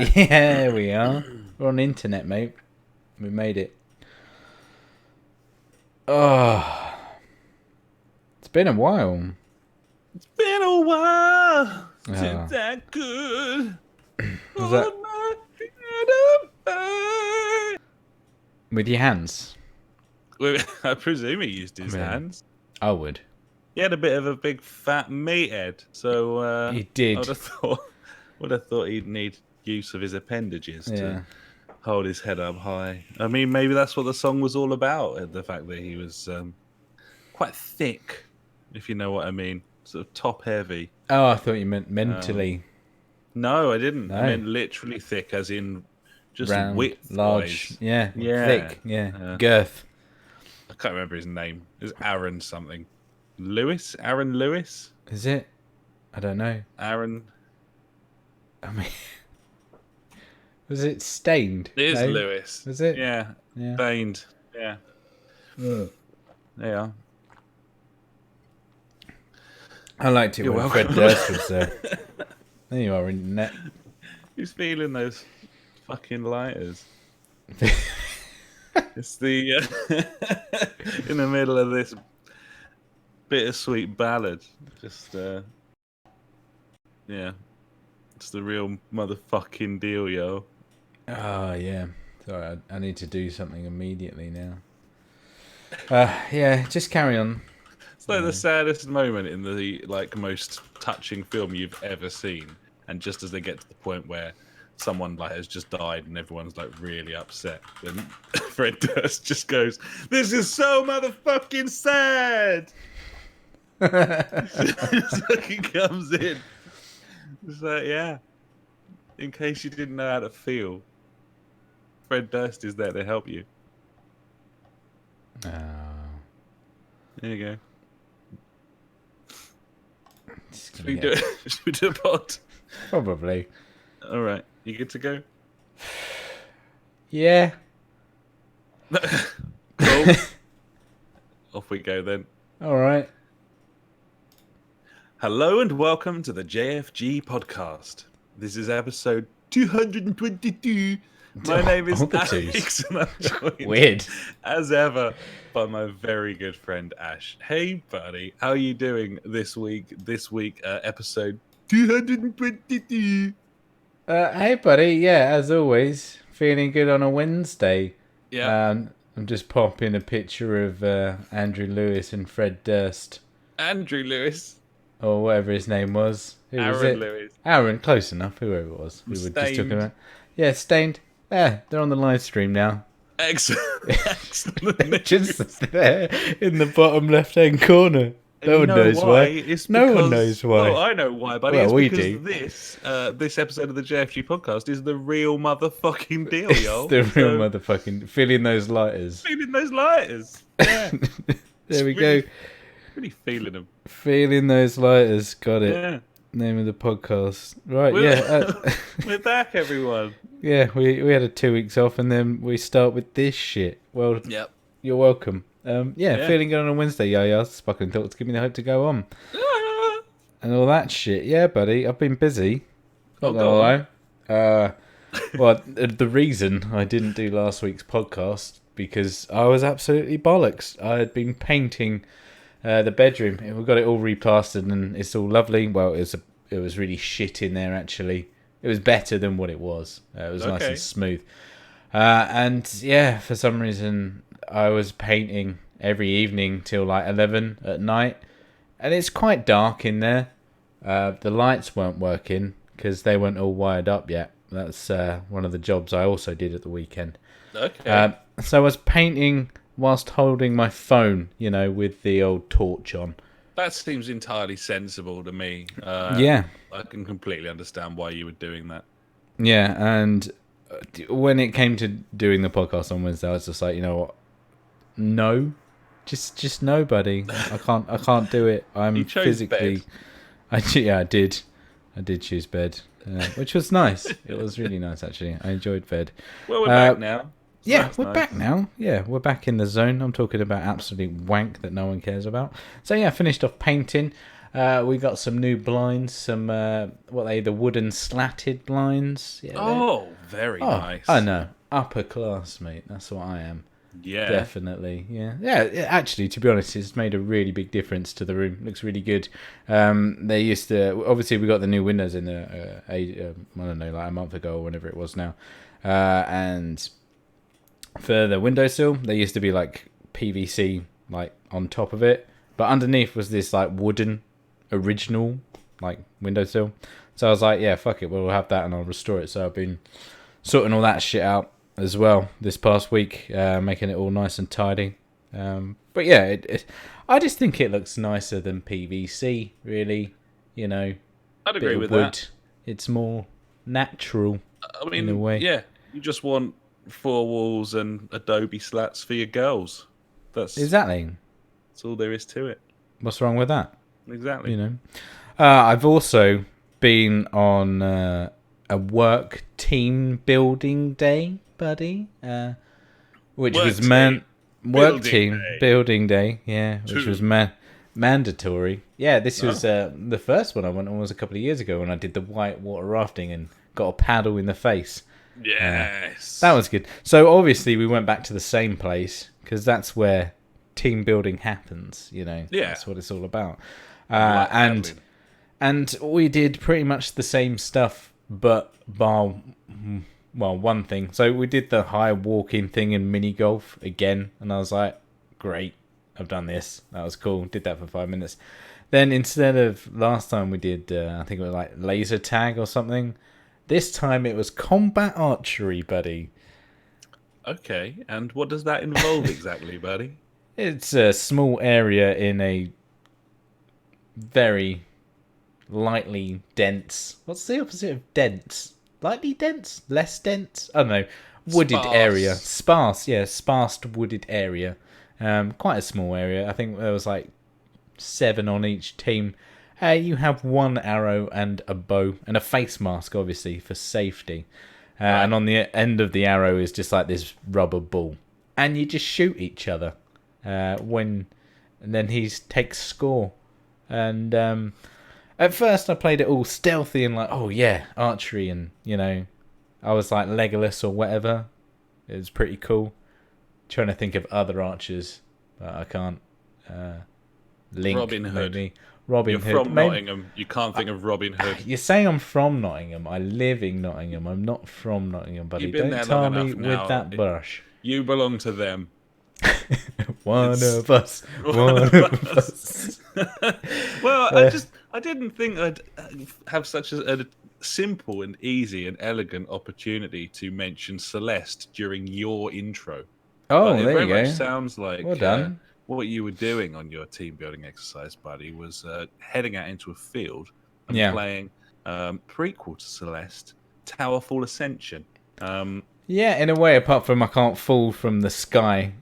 back. Yeah, we are. We're on the internet, mate. We made it. Oh, it's been a while. It's been a while Oh. since I could. Was that hold my head up. with your hands? Well, I presume he used his Yeah. hands. I would. He had a bit of a big fat meathead, so He did. I would have thought he'd need use of his appendages to hold his head up high. I mean, maybe that's what the song was all about. The fact that he was quite thick, if you know what I mean, sort of top heavy. Oh, I thought you meant mentally. No, I didn't. No. I meant literally thick, as in just Round, width, large, yeah, thick, girth. I can't remember his name. It's Aaron something. Lewis? Aaron Lewis? Is it? I don't know. Aaron. I mean, was it Stained? It is No? Lewis. Was it? Yeah. Yeah. Stained. Yeah. There you are. I liked it You're when welcome. Fred Durst was there. There you are, internet. Who's feeling those fucking lighters? It's the in the middle of this bittersweet ballad. Just yeah, it's the real motherfucking deal, yo. Oh, yeah. Sorry, I need to do something immediately now. Yeah, just carry on. It's like the saddest moment in the most touching film you've ever seen, and just as they get to the point where someone has just died and everyone's really upset, then Fred Durst just goes, "This is so motherfucking sad." Just fucking comes in. It's like, yeah. In case you didn't know how to feel, Fred Durst is there to help you. Oh. There you go. Just Should gonna we do get- it? Should we do a pod? Probably. All right. You good to go? Yeah. Cool. Off we go then. All right. Hello and welcome to the JfG Podcast. This is episode 222. My name is all the Alex, and I'm joined, Weird. as ever, by my very good friend Ash. Hey, buddy, how are you doing this week? Episode 222. Hey, buddy. Yeah, as always, feeling good on a Wednesday. Yeah, I'm just popping a picture of Andrew Lewis and Fred Durst, Andrew Lewis, or whatever his name was. Who was Aaron it? Lewis. Aaron, close enough. Whoever it was, we were just talking Stained. about. Yeah, Stained. Yeah, they're on the live stream now. Excellent. Excellent. Just there in the bottom left-hand corner. No one knows why. It's No one because- knows why. Well, I know why, buddy. Well, It's we because do. this episode of the JFG Podcast is the real motherfucking deal, yo. The real So, motherfucking feeling those lighters. feeling those lighters. Yeah. There we really, go. Really feeling them. Feeling those lighters. Got it. Yeah. Name of the podcast. Right. We're- Yeah. We're back, everyone. Yeah. We had a 2 weeks off, and then we start with this shit. Well, Yep. you're welcome. Yeah, Yeah. feeling good on a Wednesday. Yeah. Fucking thought to give me the hope to go on and all that shit. Yeah, buddy. I've been busy. Not Oh, gonna go on. lie. Well, the reason I didn't do last week's podcast because I was absolutely bollocks. I had been painting the bedroom. We got it all replastered and it's all lovely. Well, it was really shit in there actually. It was better than what it was. It was nice Okay. and smooth. And yeah, for some reason I was painting every evening till 11 at night, and it's quite dark in there. The lights weren't working because they weren't all wired up yet. That's one of the jobs I also did at the weekend. Okay. So I was painting whilst holding my phone, with the old torch on. That seems entirely sensible to me. Yeah. I can completely understand why you were doing that. Yeah, and when it came to doing the podcast on Wednesday, I was just like, you know what? No, just no, buddy. I can't do it. I'm You chose physically. bed. I did. I did choose bed, which was nice. It was really nice actually. I enjoyed bed. Well, we're back now. So Yeah, that's we're nice. back now. Yeah, we're back in the zone. I'm talking about absolute wank that no one cares about. So yeah, I finished off painting. We got some new blinds, some the wooden slatted blinds. Yeah, very nice. I know, upper class, mate. That's what I am. Yeah, definitely. Yeah. Actually, to be honest, it's made a really big difference to the room. Looks really good. They used to obviously we got the new windows in there. I don't know, like a month ago or whenever it was now, and for the windowsill, they used to be like PVC, like on top of it, but underneath was this like wooden original like windowsill. So I was like, yeah, fuck it, we'll have that and I'll restore it. So I've been sorting all that shit out as well this past week, making it all nice and tidy. But yeah, I just think it looks nicer than PVC, really. You know, I'd agree with wood. that. It's more natural. I mean, in a way. Yeah, you just want 4 walls and Adobe slats for your girls. Exactly. That's all there is to it. What's wrong with that? Exactly. You know, I've also been on a work team building day, buddy, which was work team building day. Yeah, which was mandatory. Yeah, this was the first one I went on was a couple of years ago when I did the white water rafting and got a paddle in the face. Yes, that was good. So obviously we went back to the same place because that's where team building happens. You know, that's what it's all about. And we did pretty much the same stuff, but bar one thing. So we did the high walking thing in mini golf again, and I was like, great, I've done this. That was cool. Did that for 5 minutes. Then instead of last time we did, I think it was like laser tag or something. This time it was combat archery, buddy. Okay, and what does that involve exactly, buddy? It's a small area in a very lightly dense. What's the opposite of dense? Lightly dense? Less dense? I don't know. Wooded area. Sparse, yeah. Sparse wooded area. Quite a small area. I think there was like 7 on each team. You have 1 arrow and a bow and a face mask, obviously, for safety. Right. And on the end of the arrow is just like this rubber ball. And you just shoot each other and then he takes score. And at first I played it all stealthy and like, oh yeah, archery, and you know, I was like Legolas or whatever. It was pretty cool. Trying to think of other archers, but I can't. Link, Robin Hood. Maybe. Robin Hood. You're from Nottingham. You can't think of Robin Hood. You say I'm from Nottingham. I live in Nottingham. I'm not from Nottingham, buddy. You've been Don't there tar long me enough with now. that brush. You belong to them. One of us. Well, I didn't think I'd have such a simple and easy and elegant opportunity to mention Celeste during your intro. Oh, but it there very you go. Much sounds like well done. What you were doing on your team building exercise, buddy, was heading out into a field and playing prequel to Celeste, Towerfall Ascension. Yeah, in a way, apart from I can't fall from the sky.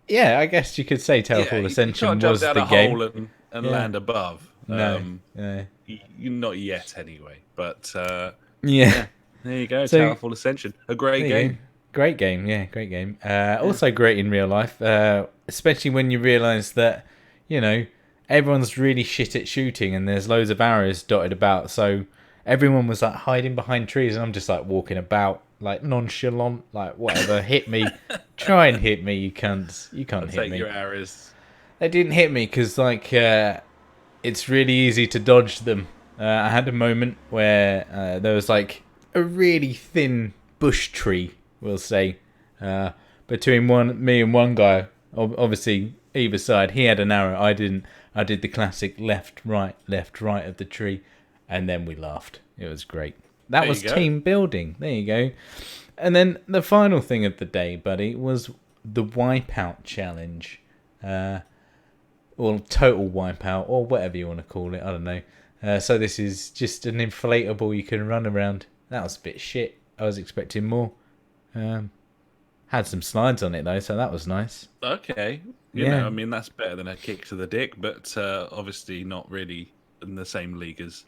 Yeah, I guess you could say Towerfall Ascension was the game. Hole and land above. No, not yet, anyway. But yeah, there you go. So, Towerfall Ascension, a great game. Great game, yeah, great game. Also great in real life, especially when you realise that, you know, everyone's really shit at shooting and there's loads of arrows dotted about. So everyone was like hiding behind trees and I'm just like walking about like nonchalant, like whatever, hit me. Try and hit me, you cunts. You can't hit me. Your arrows. They didn't hit me because like it's really easy to dodge them. I had a moment where there was like a really thin bush tree, we'll say, between me and one guy. Obviously, either side. He had an arrow. I didn't. I did the classic left, right of the tree, and then we laughed. It was great. That was team building. There you go. And then the final thing of the day, buddy, was the wipeout challenge. Or total wipeout, or whatever you want to call it. I don't know. So this is just an inflatable you can run around. That was a bit shit. I was expecting more. Had some slides on it though, so that was nice. Okay. You know, I mean, that's better than a kick to the dick, but obviously not really in the same league as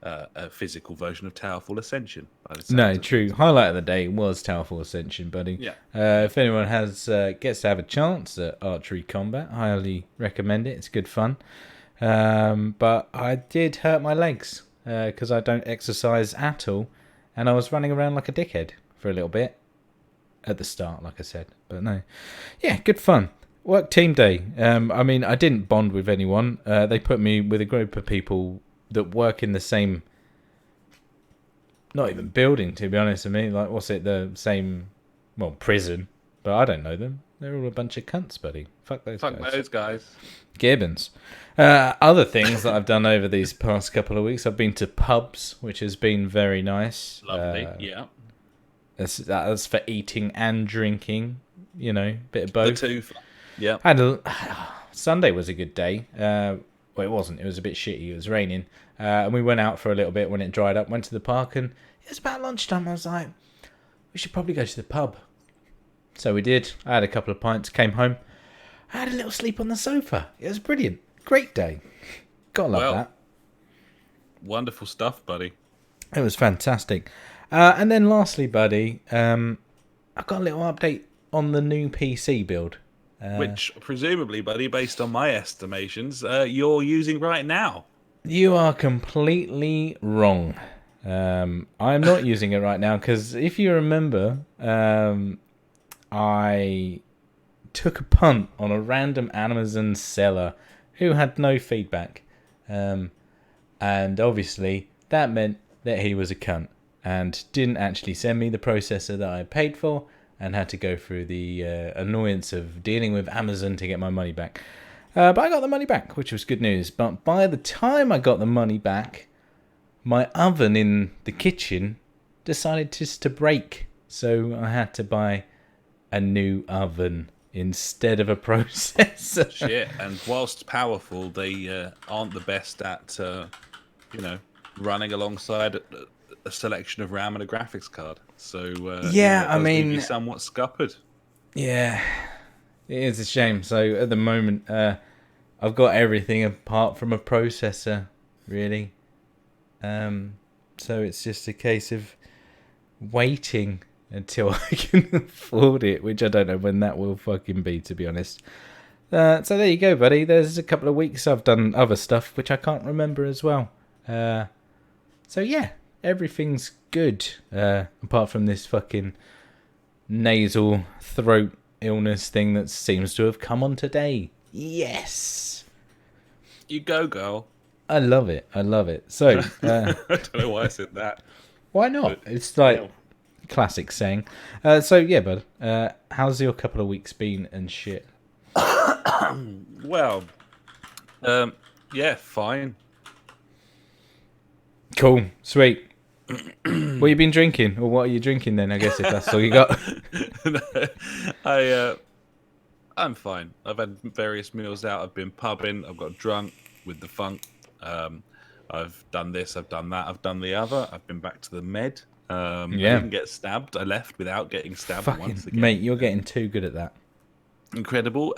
a physical version of Towerfall Ascension. No, true. Highlight of the day was Towerfall Ascension, buddy. Yeah. If anyone gets to have a chance at archery combat, highly recommend it. It's good fun. But I did hurt my legs because I don't exercise at all, and I was running around like a dickhead for a little bit at the start, like I said. But no, yeah, good fun. Work team day. I mean, I didn't bond with anyone. They put me with a group of people that work in the same, not even building, to be honest with me. Like, what's it? The same, well, prison. But I don't know them. They're all a bunch of cunts, buddy. Fuck those guys. Fuck those guys. Gibbons. Other things that I've done over these past couple of weeks, I've been to pubs, which has been very nice. Lovely, yeah. That's for eating and drinking, you know, bit of both. The two, yeah. Sunday was a good day. Well, it wasn't. It was a bit shitty. It was raining. And we went out for a little bit when it dried up, went to the park, and it was about lunchtime. I was like, we should probably go to the pub. So we did. I had a couple of pints, came home. I had a little sleep on the sofa. It was brilliant. Great day. Gotta love that. Wonderful stuff, buddy. It was fantastic. And then lastly, buddy, I got a little update on the new PC build. Which, presumably, buddy, based on my estimations, you're using right now. You are completely wrong. I'm not using it right now because if you remember, I took a punt on a random Amazon seller who had no feedback. And obviously that meant that he was a cunt and didn't actually send me the processor that I paid for and had to go through the annoyance of dealing with Amazon to get my money back. But I got the money back, which was good news. But by the time I got the money back, my oven in the kitchen decided just to break. So I had to buy a new oven instead of a processor. Shit, and whilst powerful, they aren't the best at, running alongside a selection of RAM and a graphics card. So, I mean, leave you somewhat scuppered. Yeah, it is a shame. So at the moment, I've got everything apart from a processor, really. So it's just a case of waiting until I can afford it, which I don't know when that will fucking be, to be honest. So there you go, buddy. There's a couple of weeks I've done other stuff, which I can't remember as well. So yeah, everything's good, apart from this fucking nasal throat illness thing that seems to have come on today. Yes! You go, girl. I love it. So, I don't know why I said that. Why not? But, it's like classic saying. So yeah, bud. How's your couple of weeks been and shit? Well, yeah, fine. Cool, sweet. What you been drinking, or what are you drinking then? I guess if that's all you got. I'm fine. I've had various meals out. I've been pubbing. I've got drunk with the funk. I've done this. I've done that. I've done the other. I've been back to the med. I didn't get stabbed. I left without getting stabbed once again. Mate, you're getting too good at that. Incredible.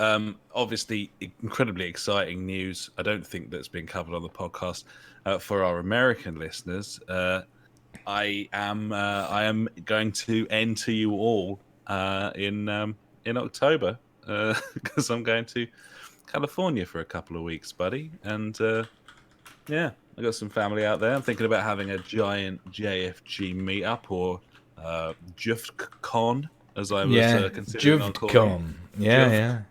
Obviously, incredibly exciting news. I don't think that's been covered on the podcast. For our American listeners, I am going to enter you all in October because I'm going to California for a couple of weeks, buddy. And yeah, I got some family out there. I'm thinking about having a giant JfG meetup or JfG as I was considering on calling. JfG.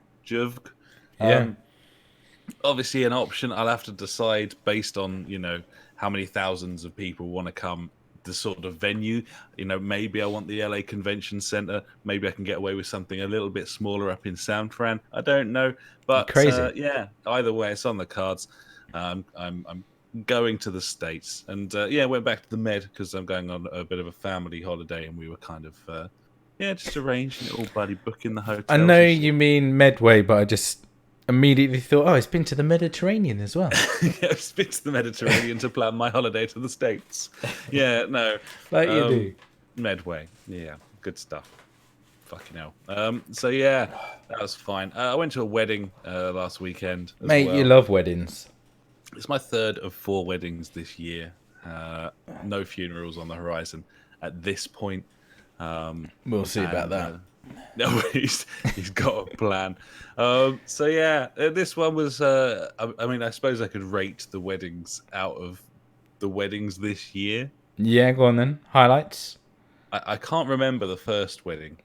Obviously an option. I'll have to decide based on, how many thousands of people want to come, the sort of venue. Maybe I want the LA Convention Center. Maybe I can get away with something a little bit smaller up in San Fran. I don't know. But crazy. Either way, it's on the cards. I'm going to the States. And went back to the Med because I'm going on a bit of a family holiday, and we were kind of just arranging it all, buddy, booking the hotel. I know you mean Medway, but I just immediately thought, it's been to the Mediterranean as well. It's been to the Mediterranean to plan my holiday to the States. Yeah, no. Like you do. Medway. Yeah, good stuff. Fucking hell. So yeah, that was fine. I went to a wedding last weekend. Mate, you love weddings. It's my third of 4 weddings this year. No funerals on the horizon at this point. We'll see about that. No, he's got a plan. So yeah, this one was. I mean, I suppose I could rate the weddings out of the weddings this year. Yeah, go on then. Highlights. I can't remember the first wedding.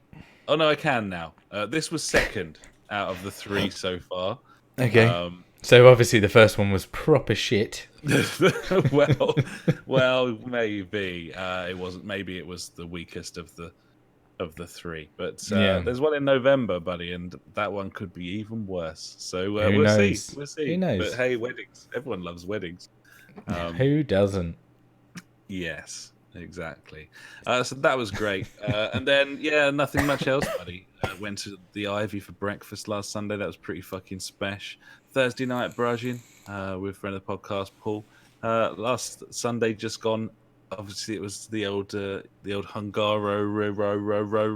Oh no, I can now. This was second out of the 3 so far. Okay. So obviously the first one was proper shit. well, maybe it wasn't. Maybe it was the weakest of the 3. But there's one in November, buddy, and that one could be even worse. So Who we'll knows? see. We'll see. Who knows? But hey, weddings. Everyone loves weddings. Who doesn't? Yes, exactly. So that was great. And then, nothing much else, buddy. Went to the Ivy for breakfast last Sunday. That was pretty fucking special. Thursday night brushing with friend of the podcast, Paul. Last Sunday just gone. Obviously, it was the old Hungaro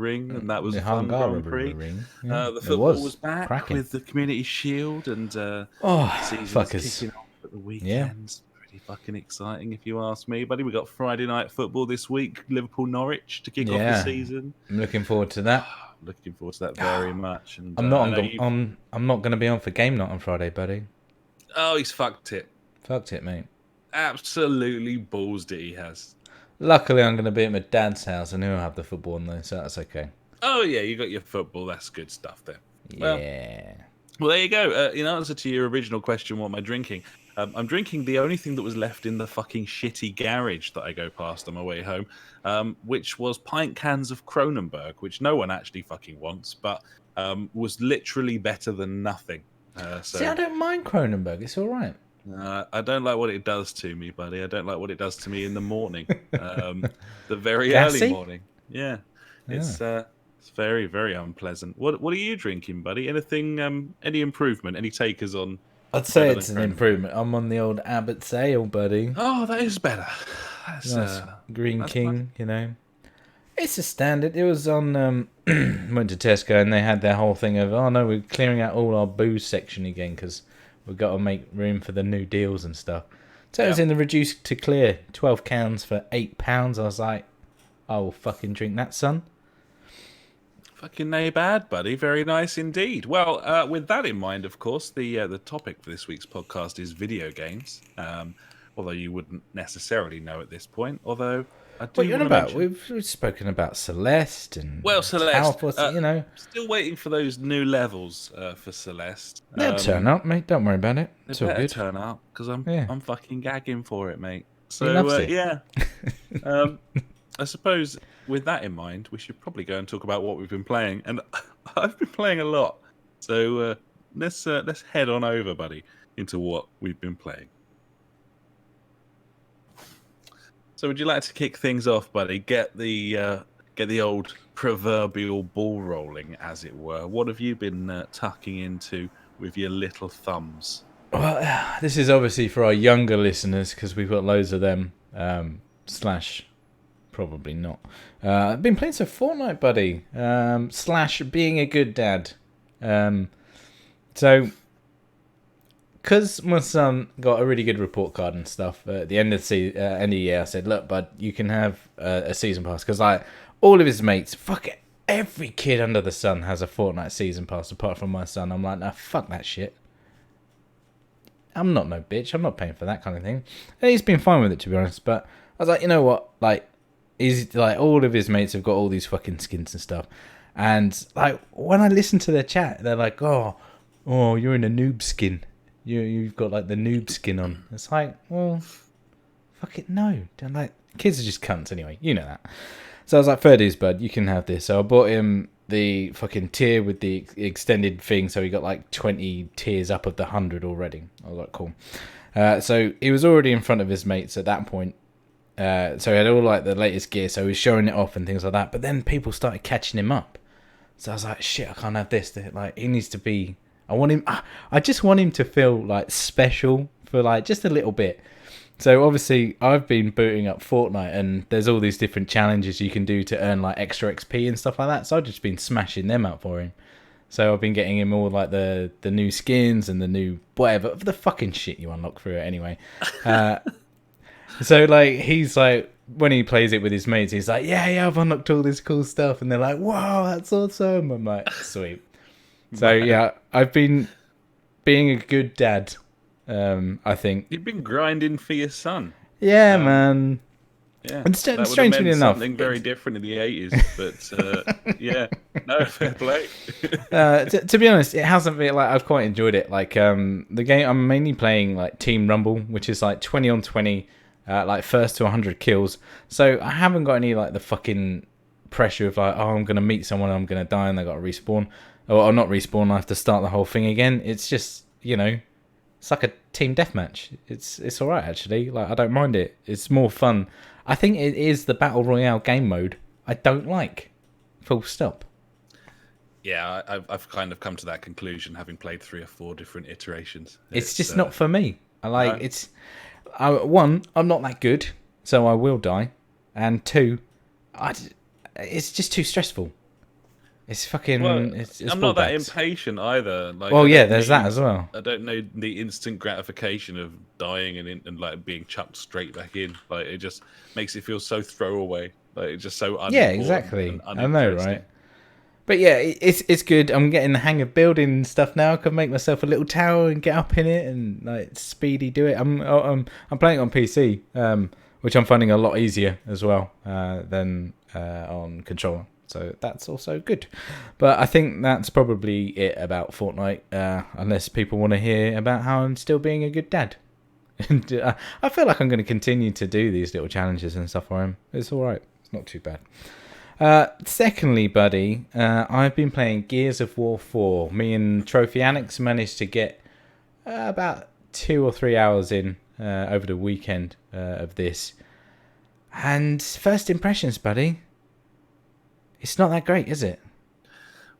ring, and that was a fun Grand Prix. Yeah, the football was back cracking. with the Community Shield, and season's fuckers. kicking off at the weekends. Pretty fucking exciting, if you ask me, buddy. We got Friday night football this week, Liverpool Norwich to kick off the season. I'm looking forward to that. Looking forward to that very much. And I'm not going to be on for game night on Friday, buddy. Oh, he's fucked it. Fucked it, mate. Absolutely ballsed it. He has. Luckily, I'm going to be at my dad's house, and he'll have the football on there, so that's okay. Oh yeah, you got your football. That's good stuff there. Yeah. Well, there you go. In answer to your original question, what am I drinking? I'm drinking the only thing that was left in the fucking shitty garage that I go past on my way home, which was pint cans of Kronenberg, which no one actually fucking wants, but was literally better than nothing. See, I don't mind Kronenberg. It's all right. I don't like what it does to me, buddy. I don't like what it does to me in the morning, the very early morning. Yeah, it's very, very unpleasant. What are you drinking, buddy? Anything? Any improvement? Any takers on? I'd say it's an improvement. I'm on the old Abbott's Ale, buddy. Oh, that is better. That's nice Green King, you know. It's a standard. It was on. Went to Tesco and they had their whole thing of, oh no, we're clearing out all our booze section again because we've got to make room for the new deals and stuff. So it was in the reduced to clear 12 cans for £8. I was like, I will fucking drink that, son. Fucking nay bad, buddy. Very nice indeed. Well, with that in mind, of course, the topic for this week's podcast is video games. Although you wouldn't necessarily know at this point. Although I do. What are you on about? We've spoken about Celeste and Celeste. You know, still waiting for those new levels for Celeste. They'll turn up, mate. Don't worry about it. It's all good. Turn up because I'm fucking gagging for it, mate. So he loves it. Yeah. I suppose with that in mind, we should probably go and talk about what we've been playing, and I've been playing a lot. So let's head on over, buddy, into what we've been playing. So would you like to kick things off, buddy? Get the old proverbial ball rolling, as it were. What have you been tucking into with your little thumbs? Well, this is obviously for our younger listeners because we've got loads of them. Probably not. I've been playing some Fortnite, buddy. / being a good dad. So, because my son got a really good report card and stuff at the end of the end of the year, I said, "Look, bud, you can have a season pass." Because all of his mates, every kid under the sun has a Fortnite season pass, apart from my son. I'm like, nah, fuck that shit. I'm not no bitch. I'm not paying for that kind of thing. And he's been fine with it, to be honest. But I was like, you know what, he's all of his mates have got all these fucking skins and stuff, and when I listen to their chat, they're like, "Oh, you're in a noob skin. You've got the noob skin on." It's like, well, fuck it, no. Kids are just cunts anyway. You know that. So I was like, "Fair dues, bud. You can have this." So I bought him the fucking tier with the extended thing, so he got 20 tiers up of the 100 already. I was like, cool. So he was already in front of his mates at that point. So he had all the latest gear, so he was showing it off and things like that. But then people started catching him up. So I was like, shit, I can't have this. He needs to be. I just want him to feel special for just a little bit. So obviously I've been booting up Fortnite, and there's all these different challenges you can do to earn extra XP and stuff like that. So I've just been smashing them up for him. So I've been getting him all the new skins and the new whatever the fucking shit you unlock through it anyway. So he's when he plays it with his mates, he's like, yeah, I've unlocked all this cool stuff. And they're like, wow, that's awesome. I'm like, sweet. So, yeah, I've been being a good dad, I think. You've been grinding for your son. Yeah, man. Yeah, And that would have strangely meant enough, something very different in the 80s, but yeah, no, fair play. to be honest, it hasn't been like I've quite enjoyed it. Like the game, I'm mainly playing like Team Rumble, which is like 20 on 20, like first to 100 kills. So I haven't got any like the fucking pressure of like, oh, I'm gonna meet someone, I'm gonna die, and they got to respawn, or not respawn. I have to start the whole thing again. It's just it's like a team deathmatch. It's all right actually. Like I don't mind it. It's more fun. I think it is the Battle Royale game mode I don't like. Full stop. Yeah, I've kind of come to that conclusion having played 3 or 4 different iterations. It's just not for me. I like one, I'm not that good, so I will die, and 2, it's just too stressful. It's fucking. Well, it's I'm not that impatient either. Like, well, yeah, there's that as well. I don't know the instant gratification of dying and like being chucked straight back in. Like it just makes it feel so throwaway. Like it's just so unimportant. Yeah, exactly. I know, right? But yeah, it's good. I'm getting the hang of building stuff now. I can make myself a little tower and get up in it and like speedy do it. I'm playing it on PC, which I'm finding a lot easier as well than on controller. So that's also good. But I think that's probably it about Fortnite, unless people want to hear about how I'm still being a good dad. And I feel like I'm going to continue to do these little challenges and stuff for him. It's all right. It's not too bad. Secondly, buddy, I've been playing Gears of War 4. Me and Trophy Annex managed to get about 2 or 3 hours in over the weekend of this. And first impressions, buddy. It's not that great, is it?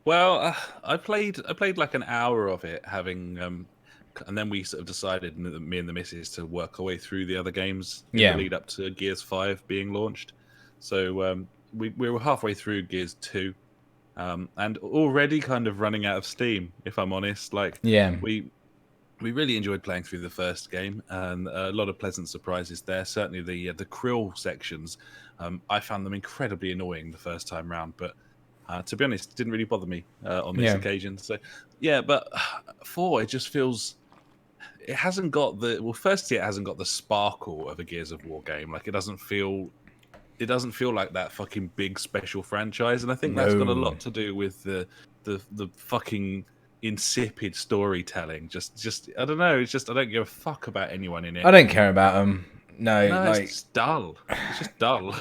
Well, I played like an hour of it, having, and then we sort of decided, me and the missus, to work our way through the other games in the lead up to Gears 5 being launched. So we were halfway through Gears 2, and already kind of running out of steam, if I'm honest. Like, we really enjoyed playing through the first game, and a lot of pleasant surprises there. Certainly the krill sections, I found them incredibly annoying the first time round, but to be honest, it didn't really bother me on this occasion. So, yeah, but 4, it just feels... It hasn't got the... Well, firstly, it hasn't got the sparkle of a Gears of War game. Like, it doesn't feel like that fucking big special franchise, and I think that's got a lot to do with the fucking insipid storytelling. Just I don't know. It's just I don't give a fuck about anyone in it. I don't care about them. No, like, it's dull. It's just dull.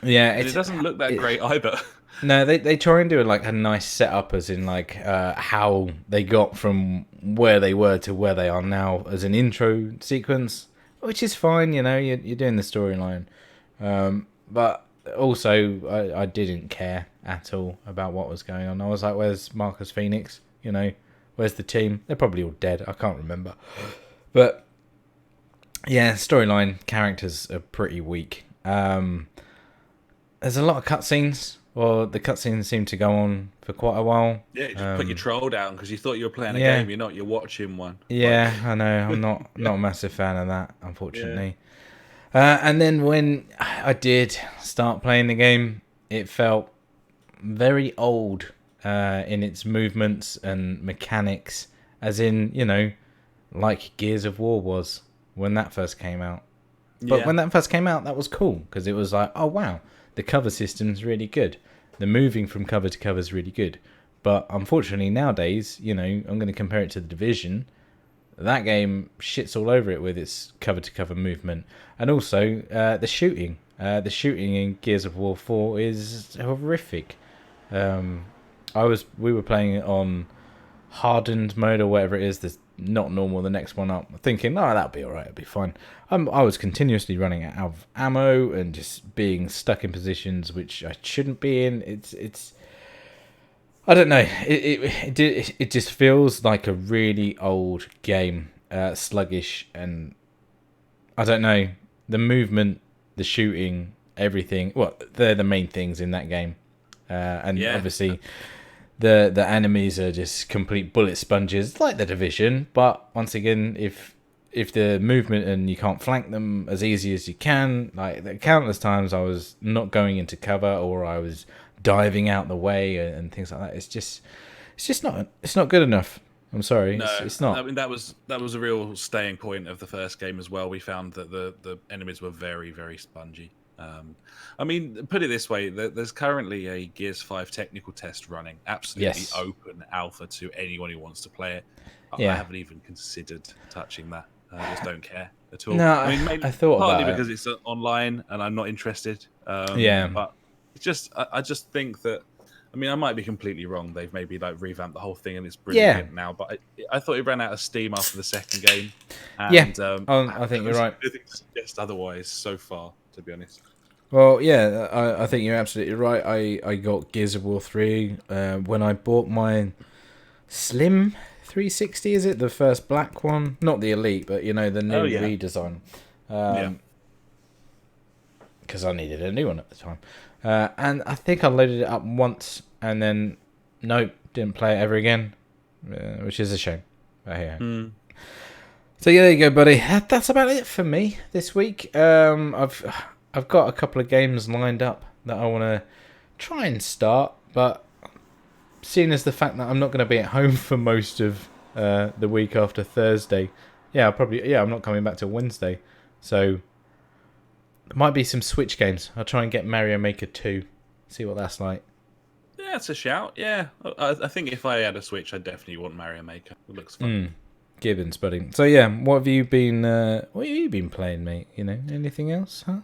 Yeah, it doesn't look that great either. No, they try and do like a nice setup, as in like how they got from where they were to where they are now as an intro sequence, which is fine. You're doing the storyline, but also I didn't care at all about what was going on. I was like, where's Marcus Phoenix? Where's the team? They're probably all dead. I can't remember. But yeah, storyline, characters are pretty weak. There's a lot of cutscenes. Well, the cutscenes seem to go on for quite a while. Yeah, just put your troll down because you thought you were playing a game. You're not. You're watching one. Yeah, I know. I'm not a massive fan of that, unfortunately. And then when I did start playing the game, it felt very old in its movements and mechanics, as in, like Gears of War was when that first came out. But when that first came out, that was cool because it was like, oh wow, the cover system's really good. The moving from cover to cover is really good. But unfortunately nowadays, I'm going to compare it to The Division. That game shits all over it with its cover to cover movement, and also the shooting. The shooting in Gears of War 4 is horrific. We were playing it on hardened mode or whatever it is. That's not normal. The next one up, thinking, that'll be all right. It'll be fine. I was continuously running out of ammo and just being stuck in positions which I shouldn't be in. It's. I don't know. It just feels like a really old game, sluggish, and I don't know. The movement, the shooting, everything. Well, they're the main things in that game, and obviously, the enemies are just complete bullet sponges, like The Division. But once again, if if the movement and you can't flank them as easy as you can, like the countless times I was not going into cover or I was diving out the way and things like that. It's just not good enough. I'm sorry, No, it's not. I mean that was a real staying point of the first game as well. We found that the enemies were very, very spongy. I mean, put it this way: there's currently a Gears 5 technical test running, absolutely Yes. open alpha to anyone who wants to play it. I Yeah. haven't even considered touching that. I just don't care at all. No, I mean, maybe I thought partly about because it. it's online and I'm not interested. Yeah. But it's just I just think that. I mean, I might be completely wrong. They've maybe like revamped the whole thing and it's brilliant now. But I thought it ran out of steam after the second game. And, I think you're right. Nothing to suggest otherwise so far, to be honest. Well, yeah, I think you're absolutely right. I got Gears of War 3 when I bought my Slim 360, is it? The first black one? Not the Elite, but, the new redesign. Because I needed a new one at the time. And I think I loaded it up once and then, nope, didn't play it ever again, which is a shame. But yeah. So yeah, there you go, buddy. That's about it for me this week. I've got a couple of games lined up that I want to try and start, but seeing as the fact that I'm not going to be at home for most of the week after Thursday, I'm not coming back till Wednesday, so there might be some Switch games. I'll try and get Mario Maker 2, see what that's like. Yeah, it's a shout. Yeah, I think if I had a Switch, I'd definitely want Mario Maker. It looks fun. Gibbons, buddy. So yeah, what have you been playing, mate? Anything else, huh?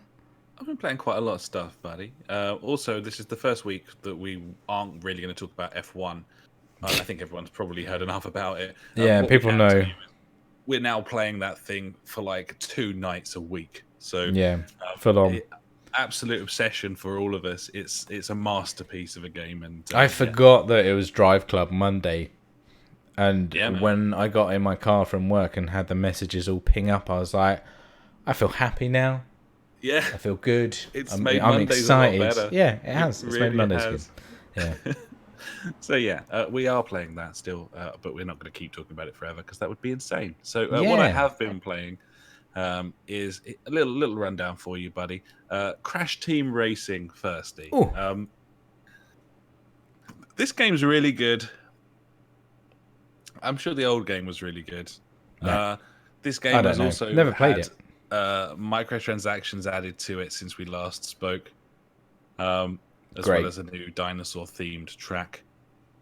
I've been playing quite a lot of stuff, buddy. Also, this is the first week that we aren't really going to talk about F1. I think everyone's probably heard enough about it. Yeah, people know. We're now playing that thing for like 2 nights a week. So yeah, full on. Absolute obsession for all of us. It's a masterpiece of a game. And I forgot that it was Drive Club Monday. And Yeah, when I got in my car from work and had the messages all ping up, I was like, I feel happy now. Yeah. I feel good. I'm excited. A lot better. Yeah, it has. It's made Mondays good. Yeah. So yeah, we are playing that still, but we're not going to keep talking about it forever because that would be insane. So what I have been playing is a little rundown for you, buddy. Crash Team Racing, firstly. This game's really good. I'm sure the old game was really good. Yeah. This game has also never played it. Microtransactions added to it since we last spoke, as well as a new dinosaur-themed track.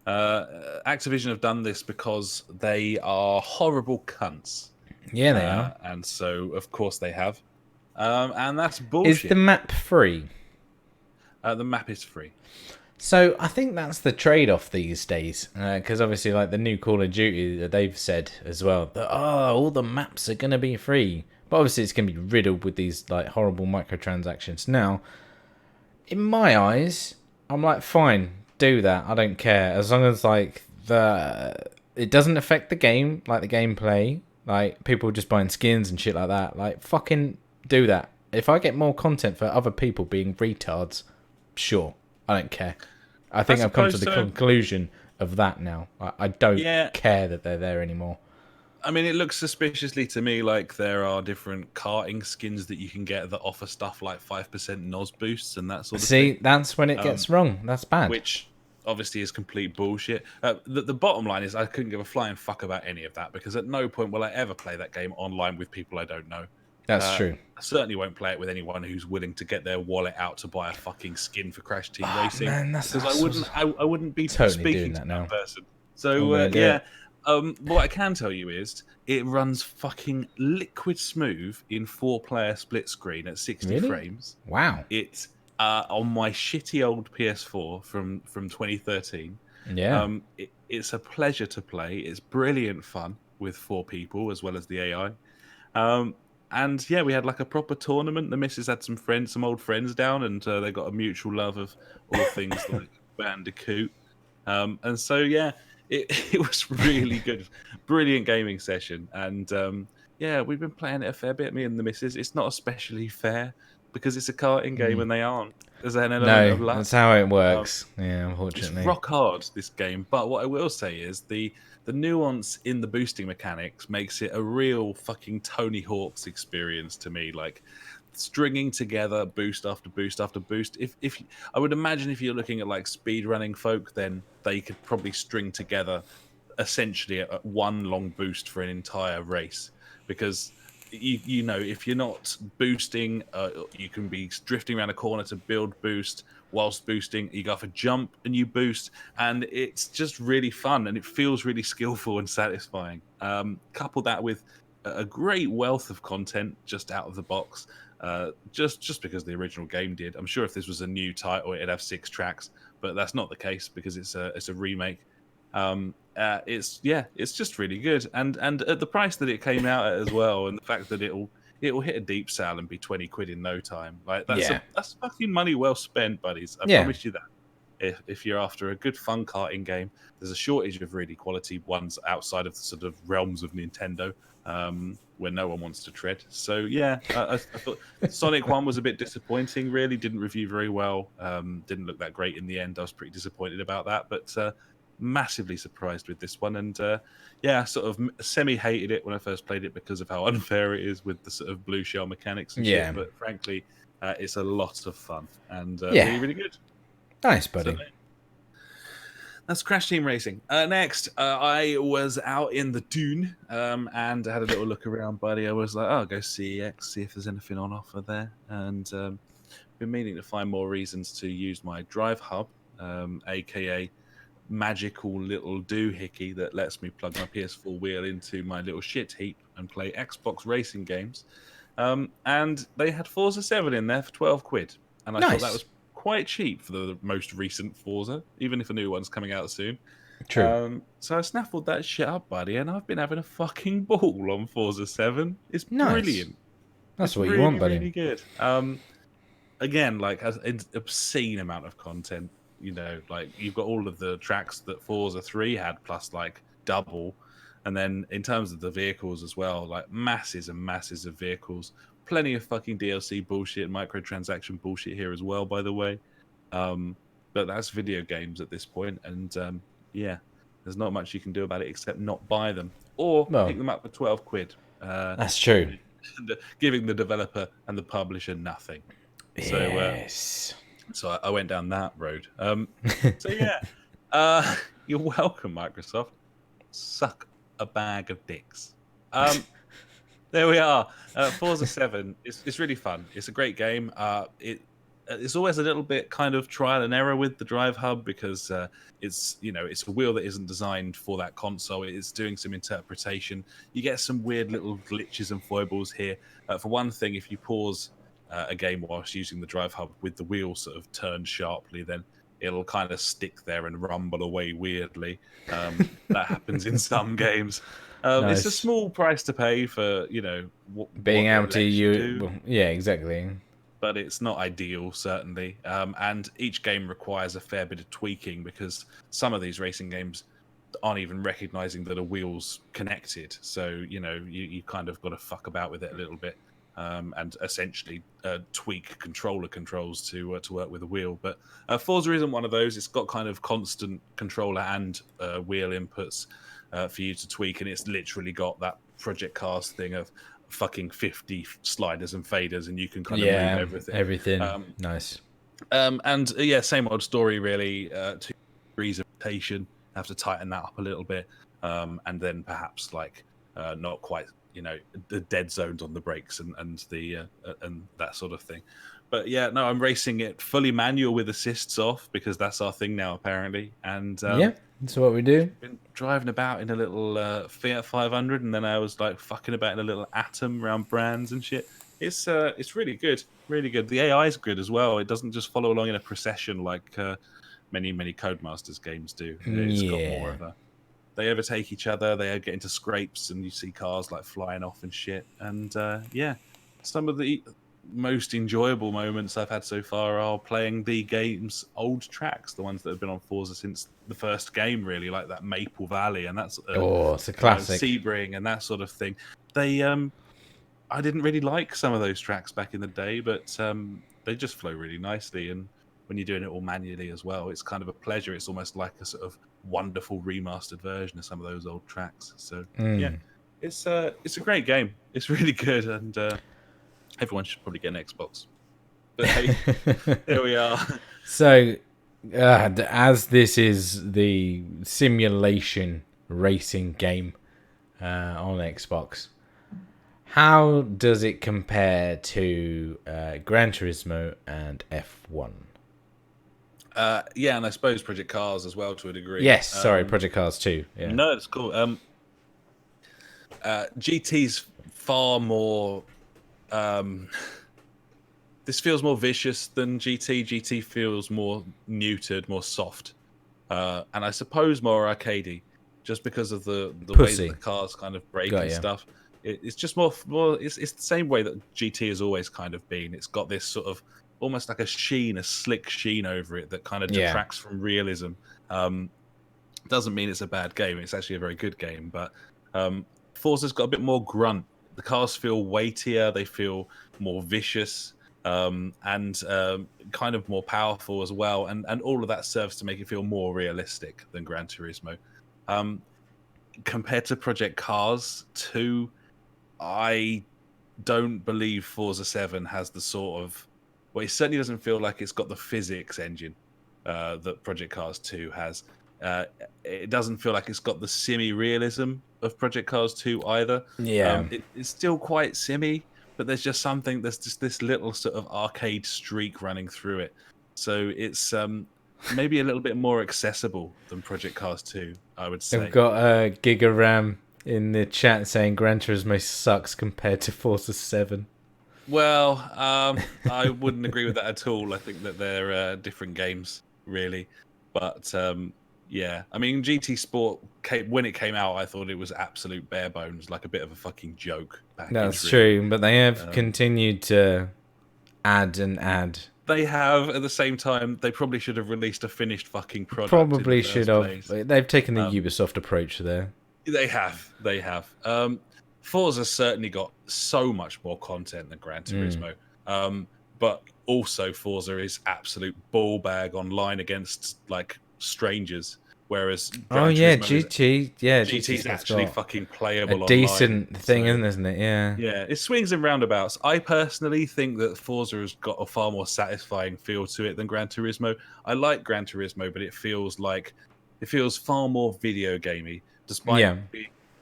Activision have done this because they are horrible cunts. Yeah, they are. And so, of course, they have. And that's bullshit. Is the map free? The map is free. So I think that's the trade-off these days, because obviously, like the new Call of Duty, they've said as well that all the maps are going to be free, but obviously it's going to be riddled with these like horrible microtransactions. Now, in my eyes, I'm like, fine, do that. I don't care as long as like it doesn't affect the game, like the gameplay, like people just buying skins and shit like that. Like fucking do that. If I get more content for other people being retards, sure. I don't care. I think I've come to the conclusion of that now. I don't care that they're there anymore. I mean, it looks suspiciously to me like there are different karting skins that you can get that offer stuff like 5% NOS boosts and that sort of thing. See, that's when it gets wrong. That's bad. Which obviously is complete bullshit. The bottom line is I couldn't give a flying fuck about any of that because at no point will I ever play that game online with people I don't know. That's true. I certainly won't play it with anyone who's willing to get their wallet out to buy a fucking skin for Crash Team Racing. Man, because I wouldn't be totally speaking to that person. So what I can tell you is it runs fucking liquid smooth in 4-player split screen at 60 frames. Wow. It's on my shitty old PS4 from 2013. Yeah. It's a pleasure to play. It's brilliant fun with 4 people as well as the AI. And yeah, we had like a proper tournament. The missus had some old friends down, and they got a mutual love of all things like Bandicoot. And so yeah, it was really good, brilliant gaming session. And yeah, we've been playing it a fair bit, me and the missus. It's not especially fair. because it's a karting game and they aren't. There's an element of No, luck. that's how it works. Yeah, It's unfortunately. rock hard, this game. But what I will say is the nuance in the boosting mechanics makes it a real fucking Tony Hawk's experience to me. Like stringing together boost after boost after boost. If I would imagine if you're looking at like speed running folk, then they could probably string together essentially one long boost for an entire race, because you know, if you're not boosting, you can be drifting around a corner to build boost. Whilst boosting, you go off a jump and you boost, and it's just really fun and it feels really skillful and satisfying. Couple that with a great wealth of content just out of the box, just because the original game did. I'm sure if this was a new title, it'd have 6 tracks, but that's not the case because it's a remake. It's just really good, and at the price that it came out at as well, and the fact that it'll hit a deep sale and be 20 quid in no time. Like that's fucking money well spent, buddies. I promise you that. If you're after a good fun karting game, there's a shortage of really quality ones outside of the sort of realms of Nintendo, where no one wants to tread. So yeah, I thought Sonic 1 was a bit disappointing. Really didn't review very well. Didn't look that great in the end. I was pretty disappointed about that, but massively surprised with this one, and sort of semi-hated it when I first played it because of how unfair it is with the sort of blue shell mechanics and shit, but frankly it's a lot of fun and really, really good. Nice, buddy. So, that's Crash Team Racing. Next, I was out in the dune and I had a little look around, buddy. I was like, oh, I'll go CEX, see if there's anything on offer there, and been meaning to find more reasons to use my Drive Hub, aka magical little doohickey that lets me plug my PS4 wheel into my little shit heap and play Xbox racing games. And they had Forza 7 in there for 12 quid. And I thought that was quite cheap for the most recent Forza, even if a new one's coming out soon. True. So I snaffled that shit up, buddy, and I've been having a fucking ball on Forza 7. It's brilliant. That's what you want, buddy. Really good. Again, like an obscene amount of content. You know, like you've got all of the tracks that Forza 3 had, plus like double. And then in terms of the vehicles as well, like masses and masses of vehicles. Plenty of fucking DLC bullshit, microtransaction bullshit here as well, by the way. But that's video games at this point. And there's not much you can do about it except not buy them or pick them up for 12 quid. That's true. Giving the developer and the publisher nothing. Yes. So I went down that road. You're welcome, Microsoft. Suck a bag of dicks. There we are. Forza 7. It's really fun. It's a great game. It's always a little bit kind of trial and error with the Drive Hub because it's a wheel that isn't designed for that console. It's doing some interpretation. You get some weird little glitches and foibles here. For one thing, if you pause a game whilst using the Drive Hub with the wheel sort of turned sharply, then it'll kind of stick there and rumble away weirdly. That happens in some games. It's a small price to pay for, being able to use. Well, yeah, exactly. But it's not ideal, certainly. And each game requires a fair bit of tweaking because some of these racing games aren't even recognizing that a wheel's connected. So, you kind of got to fuck about with it a little bit. And essentially tweak controller controls to work with a wheel. But Forza isn't one of those. It's got kind of constant controller and wheel inputs for you to tweak, and it's literally got that Project Cars thing of fucking 50 sliders and faders, and you can kind of move everything. Nice. And same old story really. 2 degrees of rotation, have to tighten that up a little bit, and then perhaps like not quite. The dead zones on the brakes and the and that sort of thing. But I'm racing it fully manual with assists off because that's our thing now apparently. And that's what we do. Been driving about in a little Fiat 500, and then I was like fucking about in a little Atom around brands and shit. It's really good, really good. The AI is good as well. It doesn't just follow along in a procession like many Codemasters games do. It's got more of a. They overtake each other, they get into scrapes, and you see cars like flying off and shit. And some of the most enjoyable moments I've had so far are playing the game's old tracks, the ones that have been on Forza since the first game, really, like that Maple Valley and that's it's a classic. Sebring and that sort of thing. They I didn't really like some of those tracks back in the day, but they just flow really nicely. And when you're doing it all manually as well, it's kind of a pleasure. It's almost like a sort of wonderful remastered version of some of those old tracks. So yeah, it's a great game. It's really good, and everyone should probably get an Xbox. But hey, here we are. So, as this is the simulation racing game on Xbox, how does it compare to Gran Turismo and F1? Yeah, and I suppose Project Cars as well to a degree. Yes, sorry, Project Cars 2. Yeah. No, it's cool. GT's far more. This feels more vicious than GT. GT feels more neutered, more soft, and I suppose more arcadey, just because of the way that the cars kind of break and stuff. It's just more. It's the same way that GT has always kind of been. It's got this sort of almost like a slick sheen over it that kind of detracts from realism. Doesn't mean it's a bad game. It's actually a very good game, but Forza's got a bit more grunt. The cars feel weightier. They feel more vicious. And kind of more powerful as well, and all of that serves to make it feel more realistic than Gran Turismo. Compared to Project Cars 2, I don't believe Forza 7 has the sort of... Well, it certainly doesn't feel like it's got the physics engine that Project Cars 2 has. It doesn't feel like it's got the simmy-realism of Project Cars 2 either. Yeah. It's still quite simmy, but there's just something, there's just this little sort of arcade streak running through it. So it's maybe a little bit more accessible than Project Cars 2, I would say. I've got Giga Ram in the chat saying Gran Turismo sucks compared to Forza 7. Well, I wouldn't agree with that at all. I think that they're different games, really. But yeah, I mean, GT Sport, when it came out, I thought it was absolute bare bones, like a bit of a fucking joke. That's true, but they have continued to add and add. They have, at the same time, they probably should have released a finished fucking product. Probably should have. They've taken the Ubisoft approach there. They have. Forza's certainly got so much more content than Gran Turismo. But also Forza is absolute ball bag online against like strangers. Whereas GT's actually fucking playable. A decent thing, isn't it? Yeah. Yeah, it swings and roundabouts. I personally think that Forza has got a far more satisfying feel to it than Gran Turismo. I like Gran Turismo, but it feels far more video gamey, despite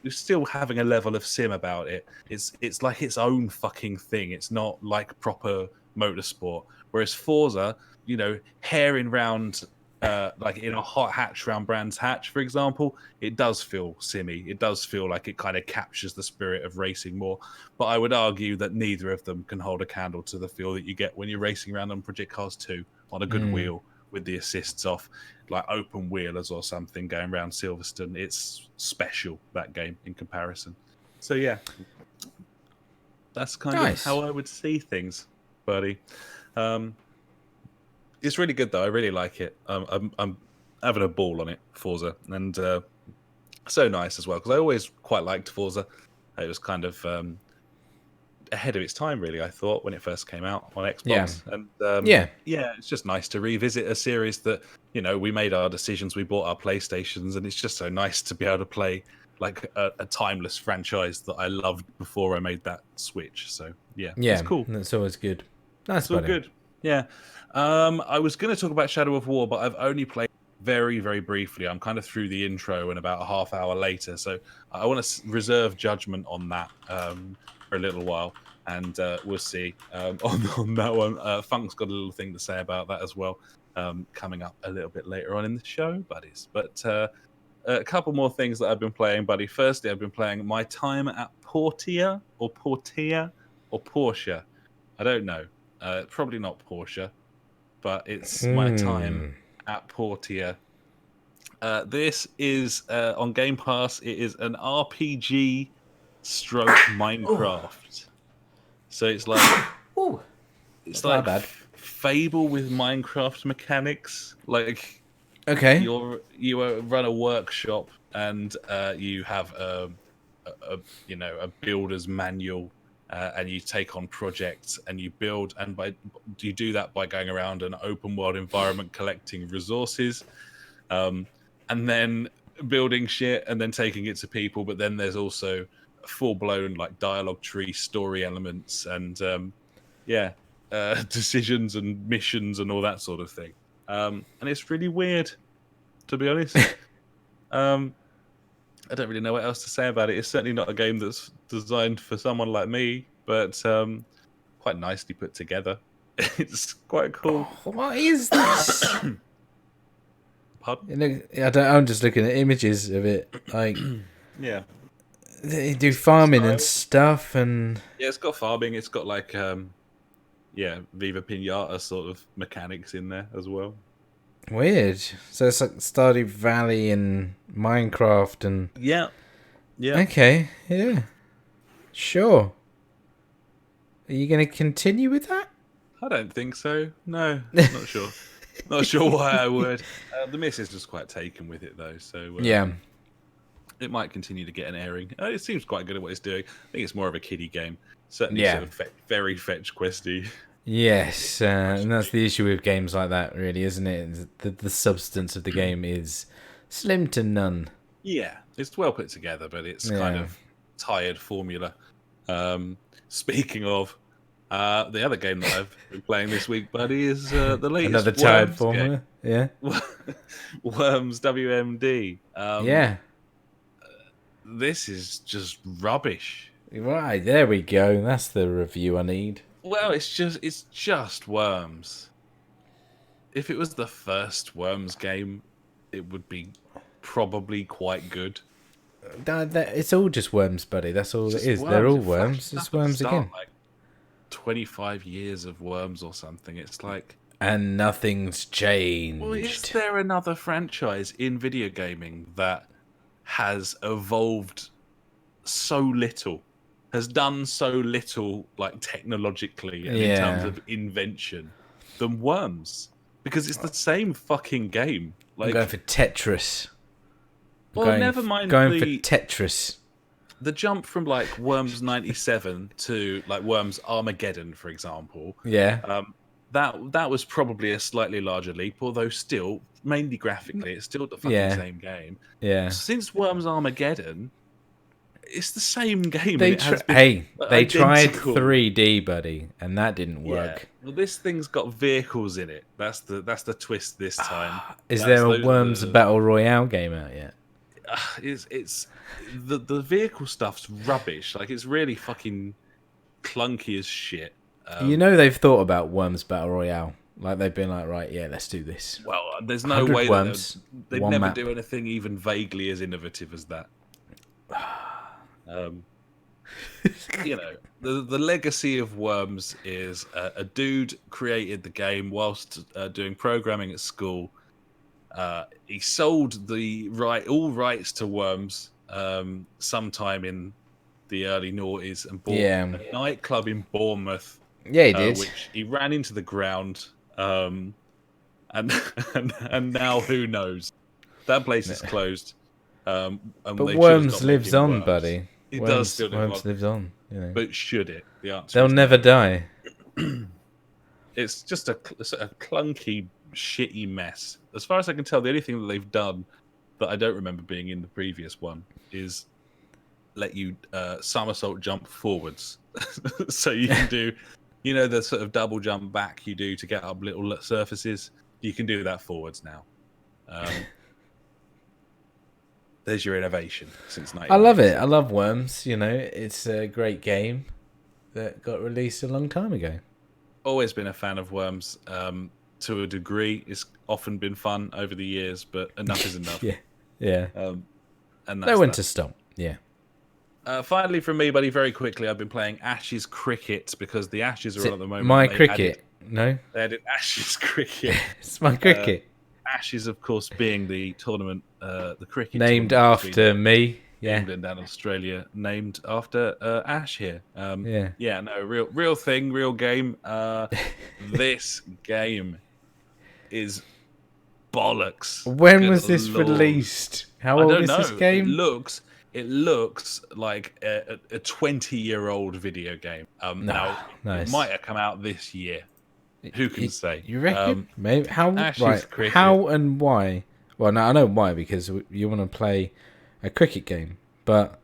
still having a level of sim about it. It's like its own fucking thing. It's not like proper motorsport. Whereas Forza, herring round like in a hot hatch round Brands Hatch, for example, it does feel simmy. It does feel like it kind of captures the spirit of racing more. But I would argue that neither of them can hold a candle to the feel that you get when you're racing around on Project Cars 2 on a good wheel with the assists off, like open wheelers or something going around Silverstone. It's special, that game, in comparison. So yeah, that's kind of how I would see things, buddy. It's really good though. I really like it. I'm having a ball on it, Forza, and so nice as well because I always quite liked Forza. It was kind of ahead of its time, really. I thought when it first came out on Xbox, and it's just nice to revisit a series that we made our decisions, we bought our PlayStations, and it's just so nice to be able to play like a timeless franchise that I loved before I made that switch. So yeah, it's cool. That's always good. That's all good. Yeah. I was going to talk about Shadow of War, but I've only played very, very briefly. I'm kind of through the intro and about a half hour later, so I want to reserve judgment on that for a little while, and we'll see on that one. Funk's got a little thing to say about that as well, coming up a little bit later on in the show, buddies. But a couple more things that I've been playing, buddy. Firstly, I've been playing My Time at Portia or Porsche. I don't know. Probably not Porsche, but it's My Time at Portia. This is on Game Pass. It is an RPG stroke Minecraft. So it's like it's like bad. Fable with Minecraft mechanics. Like you run a workshop and you have a builder's manual and you take on projects and you build, and you do that by going around an open world environment collecting resources, and then building shit and then taking it to people. But then there's also full blown like dialogue tree, story elements, and decisions and missions and all that sort of thing. And it's really weird, to be honest. I don't really know what else to say about it. It's certainly not a game that's designed for someone like me, but quite nicely put together. It's quite cool. What is this? Pardon? I'm just looking at images of it. Like, Yeah. they do farming and stuff, and yeah, it's got farming. It's got like Viva Pinata sort of mechanics in there as well. weird. So it's like Stardew Valley and Minecraft and Yeah. okay, yeah, sure. Are you going to continue with that? I don't think so. No, not sure. Not sure why I would. The miss is just quite taken with it though, so Yeah. it might continue to get an airing. It seems quite good at what it's doing. I think it's more of a kiddie game. Certainly Yeah. sort of very fetch questy. Yes, and that's the issue with games like that, really, isn't it? The substance of the game is slim to none. Yeah, it's well put together, but it's kind of tired formula. Speaking of, the other game that I've been playing this week, buddy, is the latest Another tired Worms formula. game. Yeah. Worms WMD. Yeah. This is just rubbish. Right, there we go. That's the review I need. Well, it's just Worms. If it was the first Worms game, it would be probably quite good. It's all just worms, buddy. That's all it is. Worms. They're all It worms. flashes It's up at the worms start, again. Like 25 years of Worms or something. It's like, And nothing's changed. well, is there another franchise in video gaming that has evolved so little, has done so little, like technologically and in terms of invention, than Worms? Because it's the same fucking game. Like, I'm going for Tetris. Never mind going for Tetris. The jump from like Worms 97 to like Worms Armageddon, for example. Yeah. That was probably a slightly larger leap, although still, mainly graphically, it's still the fucking same game. Yeah. Since Worms Armageddon, it's the same game. They they tried 3D, buddy, and that didn't work. Yeah. Well, this thing's got vehicles in it. That's the twist this time. Is there a Worms Battle Royale game out yet? It's the vehicle stuff's rubbish. Like, it's really fucking clunky as shit. They've thought about Worms Battle Royale. Like, they've been like, right, yeah, let's do this. Well, there's no way worms, that they'd never do anything even vaguely as innovative as that. The legacy of Worms is a dude created the game whilst doing programming at school. He sold all rights to Worms sometime in the early noughties and bought a nightclub in Bournemouth. Yeah, he did. Which he ran into the ground, and now who knows? That place is closed. And but Worms lives on, Worms. Buddy. It does still live on. Worms lives on. But should it? The answer. They'll never die. It's just a clunky, shitty mess. As far as I can tell, the only thing that they've done that I don't remember being in the previous one is let you somersault jump forwards, so you can do. The sort of double jump back you do to get up little surfaces. You can do that forwards now. There's your innovation since 1990. I love it. I love Worms. It's a great game that got released a long time ago. Always been a fan of Worms to a degree. It's often been fun over the years, but enough is enough. Yeah. And know when to stop. Yeah. Finally, from me, buddy, very quickly, I've been playing Ashes Cricket because the Ashes are on at the moment. My cricket? No? They added Ashes Cricket. It's my cricket. Ashes, of course, being the tournament, the cricket named after me. Yeah. England and Australia, named after Ash here. Yeah. No, real thing, real game. This game is bollocks. When was this released? How old is this game? it looks like a 20-year-old video game. Now, nice. it might have come out this year. Who can say? You reckon? Maybe. How? Ashes cricket. How and why? Well, no, I know why, because you want to play a cricket game. But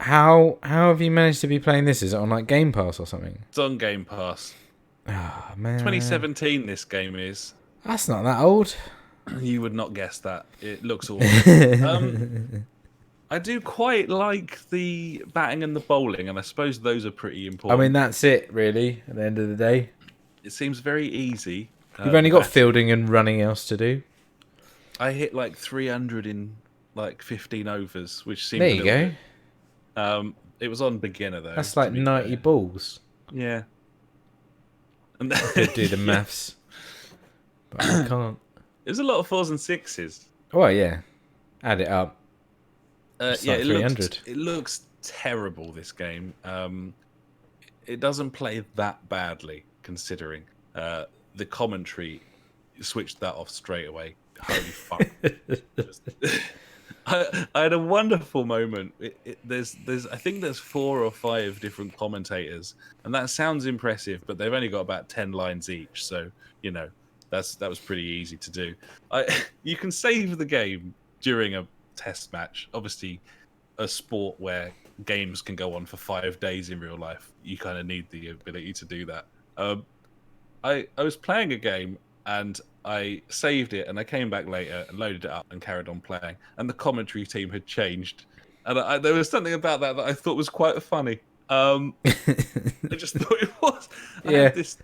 how have you managed to be playing this? Is it on like Game Pass or something? It's on Game Pass. Oh, man. 2017 this game is. That's not that old. You would not guess that. It looks awful. I do quite like the batting and the bowling, and I suppose those are pretty important. I mean, that's it, really, at the end of the day. It seems very easy. You've only got fielding and running else to do. I hit like 300 in like 15 overs, which seemed there you go. Bit. It was on beginner, though. That's like 90 balls. Yeah. And I could do the maths, but I can't. There's a lot of 4s and 6s. Oh, yeah. Add it up. Yeah, like 300. It looks terrible, this game. It doesn't play that badly, considering. The commentary switched that off straight away. Holy fuck. I had a wonderful moment. I think there's 4 or 5 different commentators, and that sounds impressive, but they've only got about 10 lines each, so, you know, that was pretty easy to do. You can save the game during a test match. Obviously, a sport where games can go on for 5 days in real life, you kind of need the ability to do that. I was playing a game and I saved it, and I came back later and loaded it up and carried on playing, and the commentary team had changed, and there was something about that I thought was quite funny. I just thought it was. I had this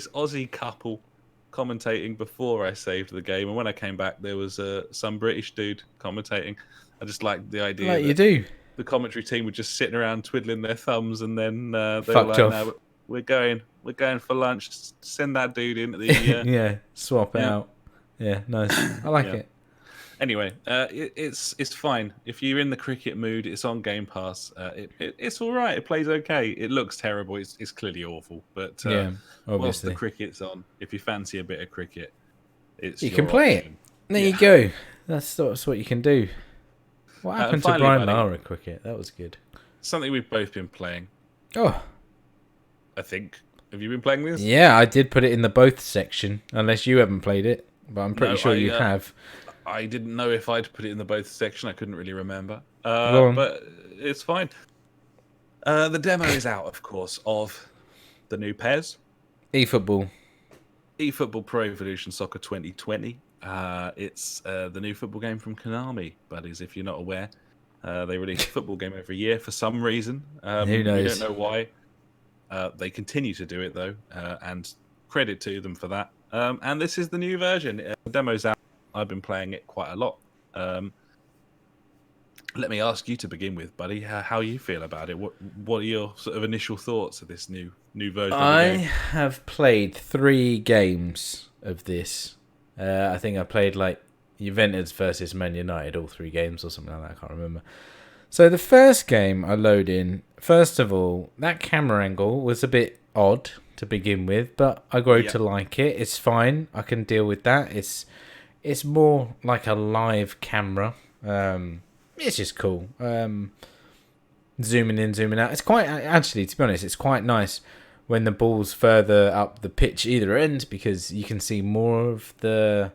Aussie couple commentating before I saved the game, and when I came back there was some British dude commentating. I just liked the idea like that you do. The commentary team were just sitting around twiddling their thumbs, and then they fucked were like, off. "No, we're going for lunch. Send that dude into the yeah, swap out. Yeah, nice. I like it. Anyway, it's fine. If you're in the cricket mood, it's on Game Pass. It's all right. It plays okay. It looks terrible. It's clearly awful. But yeah, whilst obviously the cricket's on, if you fancy a bit of cricket, you can play it. There you go. That's what you can do. What happened to Brian Lara cricket? That was good. Something we've both been playing. Oh, I think. Have you been playing this? Yeah, I did put it in the both section, unless you haven't played it, but I'm pretty sure you have. I didn't know if I'd put it in the both section. I couldn't really remember. But it's fine. The demo is out, of course, of the new PES. eFootball Pro Evolution Soccer 2020. It's the new football game from Konami, buddies, if you're not aware. They release a football game every year for some reason. Who knows? We don't know why. They continue to do it, though, and credit to them for that. And this is the new version. The demo's out. I've been playing it quite a lot. Let me ask you to begin with, buddy, how you feel about it. What are your sort of initial thoughts of this new version of the game? I have played 3 games of this. I think I played like Juventus versus Man United, all 3 games or something like that. I can't remember. So the first game I load in, first of all, that camera angle was a bit odd to begin with, but I grow to like it. It's fine. I can deal with that. It's more like a live camera. It's just cool. Zooming in, zooming out. It's quite, actually, to be honest, it's quite nice when the ball's further up the pitch either end, because you can see more of the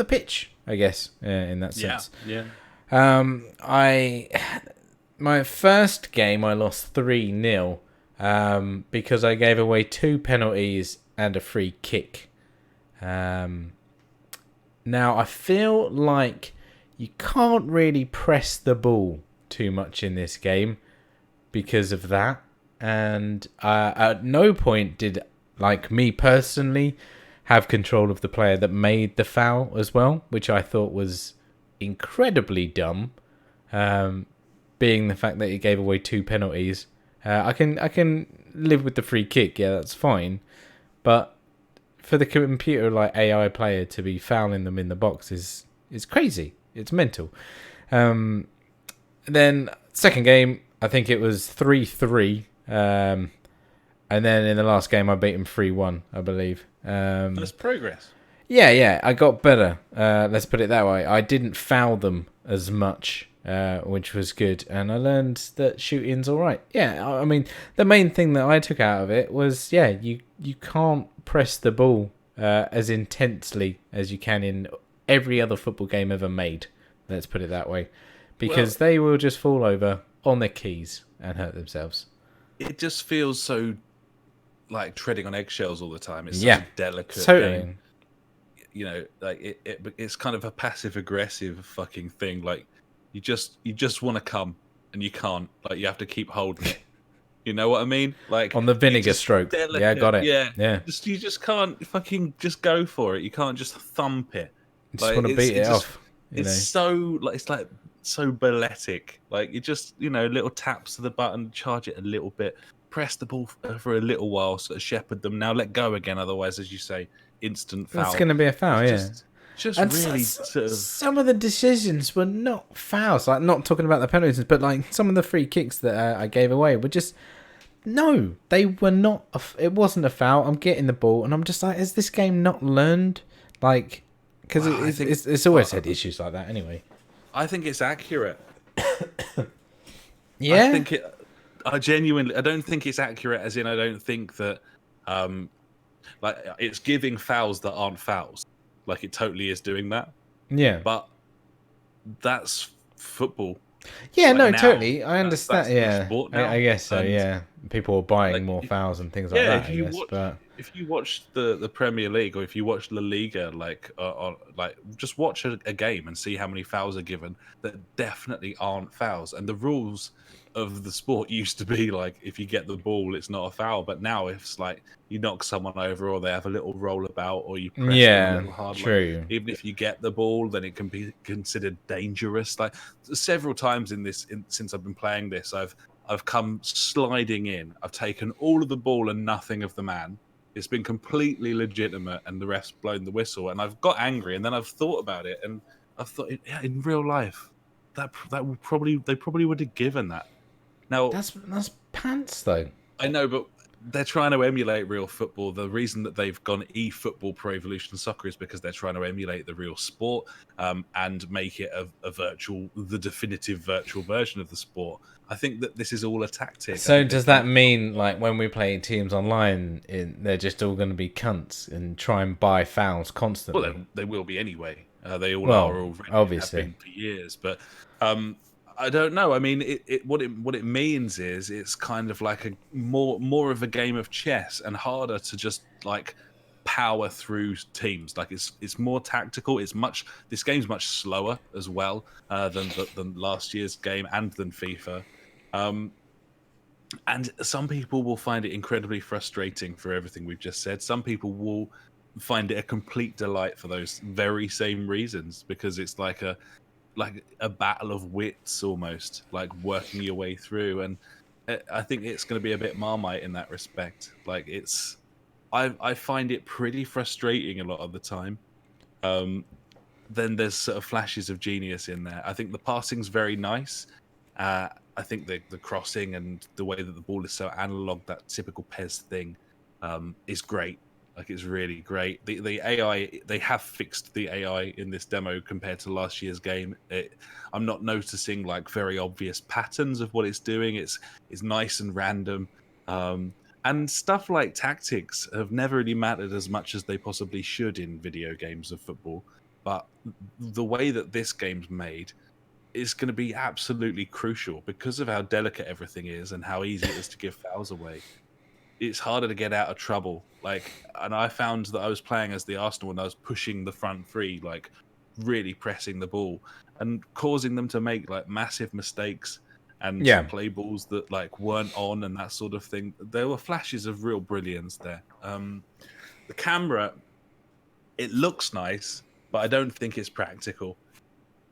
pitch, I guess, in that sense. Yeah. My first game I lost 3-0 because I gave away 2 penalties and a free kick. Now I feel like you can't really press the ball too much in this game because of that, and at no point did, like, me personally have control of the player that made the foul as well, which I thought was incredibly dumb, being the fact that he gave away 2 penalties. I can live with the free kick, yeah, that's fine, but for the computer like AI player to be fouling them in the box is crazy. It's mental. Then second game, I think it was 3-3, and then in the last game I beat him 3-1, I believe. That's progress. Yeah, I got better. Let's put it that way. I didn't foul them as much which was good. And I learned that shooting's all right. Yeah, I mean, the main thing that I took out of it was, you can't press the ball as intensely as you can in every other football game ever made. Let's put it that way. Because they will just fall over on their keys and hurt themselves. It just feels so like treading on eggshells all the time. It's such a delicate game. You know, like it's kind of a passive aggressive fucking thing. Like you just want to come and you can't. Like you have to keep holding it. You know what I mean? Like on the vinegar stroke. Delicate. Yeah, got it. Yeah. You just can't fucking just go for it. You can't just thump it. You just want to beat it off. It's so like so balletic. Like you just little taps to the button, charge it a little bit, press the ball for a little while, sort of shepherd them. Now let go again. Otherwise, as you say, instant foul. It's going to be a foul. Just and really sort of... Some of the decisions were not fouls. Like not talking about the penalties, but like some of the free kicks that I gave away were just. No, they were not. It wasn't a foul. I'm getting the ball, and I'm just like, has this game not learned? Like, because it's always had issues like that anyway. I think it's accurate. Yeah, I genuinely. I don't think it's accurate, as in I don't think that, like it's giving fouls that aren't fouls. Like it totally is doing that. Yeah, but that's football. Yeah, like no, now, totally. I understand. That's sport now. I guess so. And people are buying more fouls and things like that. If you watch the Premier League or if you watch La Liga, like just watch a game and see how many fouls are given that definitely aren't fouls. And the rules of the sport used to be like if you get the ball, it's not a foul. But now it's like you knock someone over or they have a little roll about or you press them a little hard. True. Like, even if you get the ball, then it can be considered dangerous. Like several times since I've been playing this, I've come sliding in. I've taken all of the ball and nothing of the man. It's been completely legitimate, and the ref's blown the whistle. And I've got angry, and then I've thought about it, and I've thought, in real life, they probably would have given that. Now that's pants, though. I know, but they're trying to emulate real football. The reason that they've gone eFootball Pro Evolution Soccer is because they're trying to emulate the real sport and make it the definitive virtual version of the sport. I think that this is all a tactic. So does that mean, like, when we play teams online, they're just all going to be cunts and try and buy fouls constantly? Well, they will be anyway. They all are already, obviously, have been for years. But I don't know. I mean, what it means is it's kind of like a more of a game of chess and harder to just like power through teams. Like it's more tactical. This game's much slower as well than last year's game and than FIFA. And some people will find it incredibly frustrating for everything we've just said. Some people will find it a complete delight for those very same reasons, because it's like a battle of wits almost, like working your way through. And I think it's going to be a bit Marmite in that respect. Like I find it pretty frustrating a lot of the time. Then there's sort of flashes of genius in there. I think the passing's very nice. I think the crossing and the way that the ball is so analog, that typical PES thing, is great. Like it's really great. The AI, they have fixed the AI in this demo compared to last year's game. I'm not noticing like very obvious patterns of what it's doing. It's nice and random. And stuff like tactics have never really mattered as much as they possibly should in video games of football. But the way that this game's made is going to be absolutely crucial because of how delicate everything is and how easy it is to give fouls away. It's harder to get out of trouble. And I found that I was playing as the Arsenal and I was pushing the front three, like really pressing the ball and causing them to make like massive mistakes and play balls that like weren't on and that sort of thing. There were flashes of real brilliance there. The camera, it looks nice, but I don't think it's practical.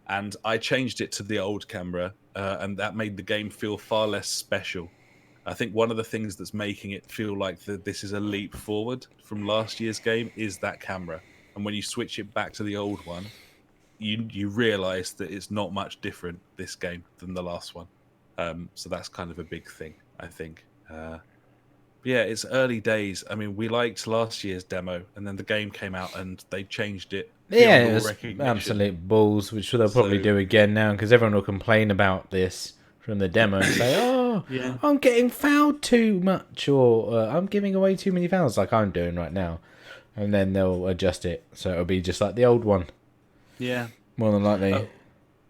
And I changed it to the old camera, and that made the game feel far less special. I think one of the things that's making it feel like this is a leap forward from last year's game is that camera. And when you switch it back to the old one, you realise that it's not much different, this game, than the last one. So that's kind of a big thing, I think. Yeah, it's early days. I mean, we liked last year's demo, and then the game came out and they changed it Yeah, beyond it all was recognition. absolute balls, which they'll probably So do again now because everyone will complain about this from the demo and say, "Oh, yeah, I'm getting fouled too much," or "I'm giving away too many fouls," like I'm doing right now, and then they'll adjust it so it'll be just like the old one, yeah. more than likely.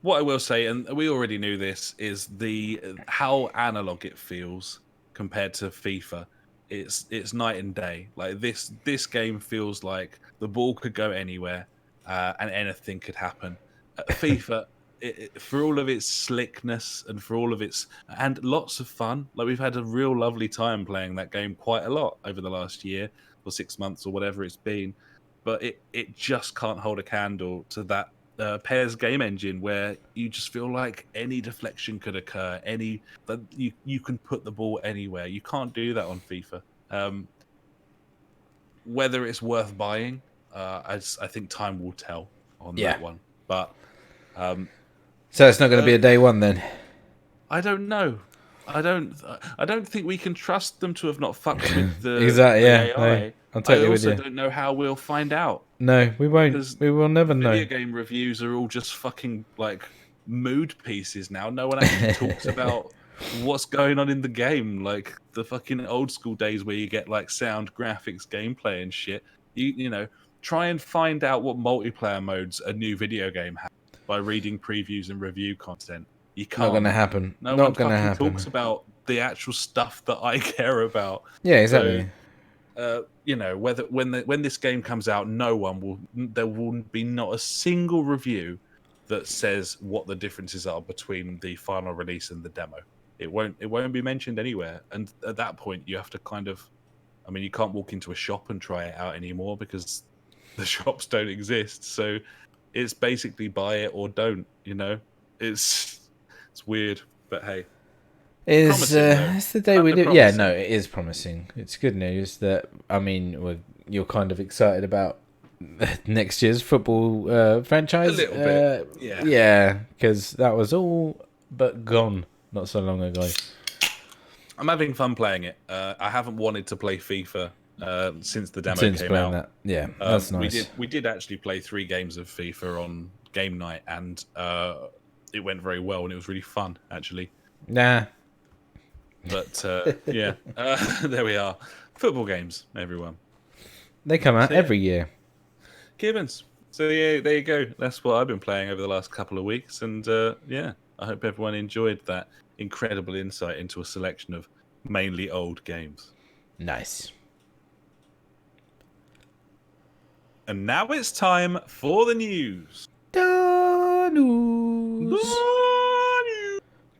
What I will say, and we already knew this, is the how analog it feels compared to FIFA. It's night and day. Like this game feels like the ball could go anywhere, and anything could happen. FIFA, for all of its slickness and for all of its and lots of fun, like we've had a real lovely time playing that game quite a lot over the last year or 6 months or whatever it's been. But it just can't hold a candle to that pairs game engine where you just feel like any deflection could occur, any that you can put the ball anywhere. You can't do that on FIFA. Whether it's worth buying, I think time will tell on Yeah. that one. But So it's not going to be a day one then. I don't know. I don't think we can trust them to have not fucked with the, Exactly. the Yeah. AI. No, I'm totally I with also you. don't know how we'll find out. No, we won't. Because We will never know. video game reviews are all just fucking like mood pieces now. No one actually talks about what's going on in the game, like the fucking old school days where you get like sound, graphics, gameplay, and shit. You know, try and find out what multiplayer modes a new video game has by reading previews and review content. You can't. Not going to happen. No Not one going to fucking happen. talks about the actual stuff that I care about. Yeah, exactly. You know, whether when this game comes out, there will be not a single review that says what the differences are between the final release and the demo. It won't be mentioned anywhere. And at that point, you have to kind of, I mean, you can't walk into a shop and try it out anymore because the shops don't exist. So it's basically buy it or don't. You know, it's weird, but hey. It's the day we do. Yeah, Under-promising. no, it is promising. It's good news that you're kind of excited about next year's football franchise. A little bit, yeah. Yeah, because that was all but gone not so long ago. I'm having fun playing it. I haven't wanted to play FIFA since the demo Since came playing out. that, yeah, that's nice. We did actually play 3 games of FIFA on game night, and it went very well, and it was really fun actually. Nah, But yeah, there we are. Football games, everyone. they come out So, yeah. every year. Gibbons. So yeah, there you go. That's what I've been playing over the last couple of weeks, and yeah, I hope everyone enjoyed that incredible insight into a selection of mainly old games. Nice. And now it's time for the news. Da news.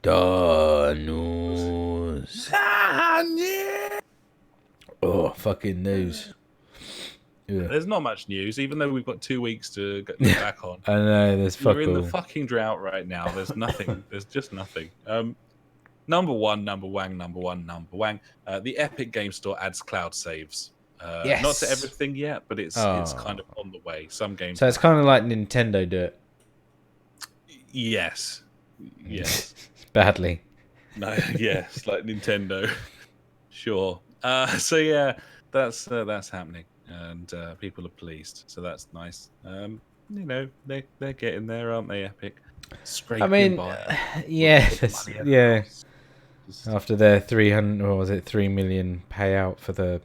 Da news. Oh, fucking news. Yeah. There's not much news, even though we've got 2 weeks to get back on. I know, there's fuck We're in the all. fucking drought right now. There's nothing. There's just nothing. Number one. The Epic Game Store adds cloud saves. Yes. Not to everything yet, but it's kind of on the way. Some games. So it's kind of like Nintendo do it. Yes. Yes. Badly. No. Yes. Like Nintendo. Sure. So yeah, that's happening, and people are pleased. So that's nice. You know, they're getting there, aren't they? Epic. Scraping I mean, by. yes, Money out of yeah. the house. Just- After their 3 million payout for the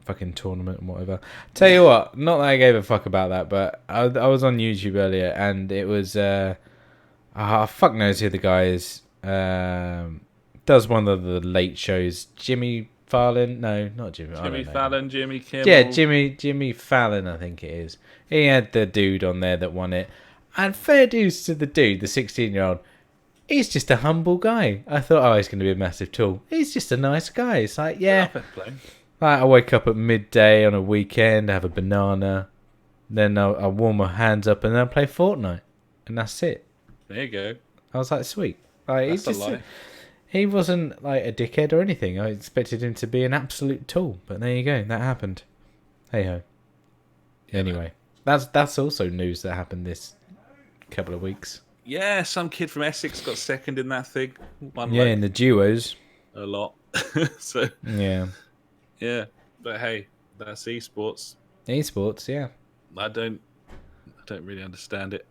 fucking tournament and whatever. Tell you what, not that I gave a fuck about that, but I was on YouTube earlier and it was fuck knows who the guy is. Does one of the late shows. Jimmy Fallon? No, not Jimmy. I Jimmy don't know. Fallon, Jimmy Kimmel. Yeah, Jimmy Fallon, I think it is. He had the dude on there that won it. And fair dues to the dude, the 16-year-old. He's just a humble guy. I thought, oh, he's going to be a massive tool. He's just a nice guy. It's like, yeah. Fair play. Like, I wake up at midday on a weekend, have a banana, then I'll warm my hands up and then I'll play Fortnite. And that's it. There you go. I was like, sweet. Like, That's he's a just life. he wasn't like a dickhead or anything. I expected him to be an absolute tool. But there you go. That happened. Hey ho. Yeah, Anyway, that's also news that happened this couple of weeks. Yeah, some kid from Essex got second in that thing. Won Yeah, like in the duos. a lot. So Yeah. Yeah, but hey, that's esports. Esports, yeah. I don't really understand it.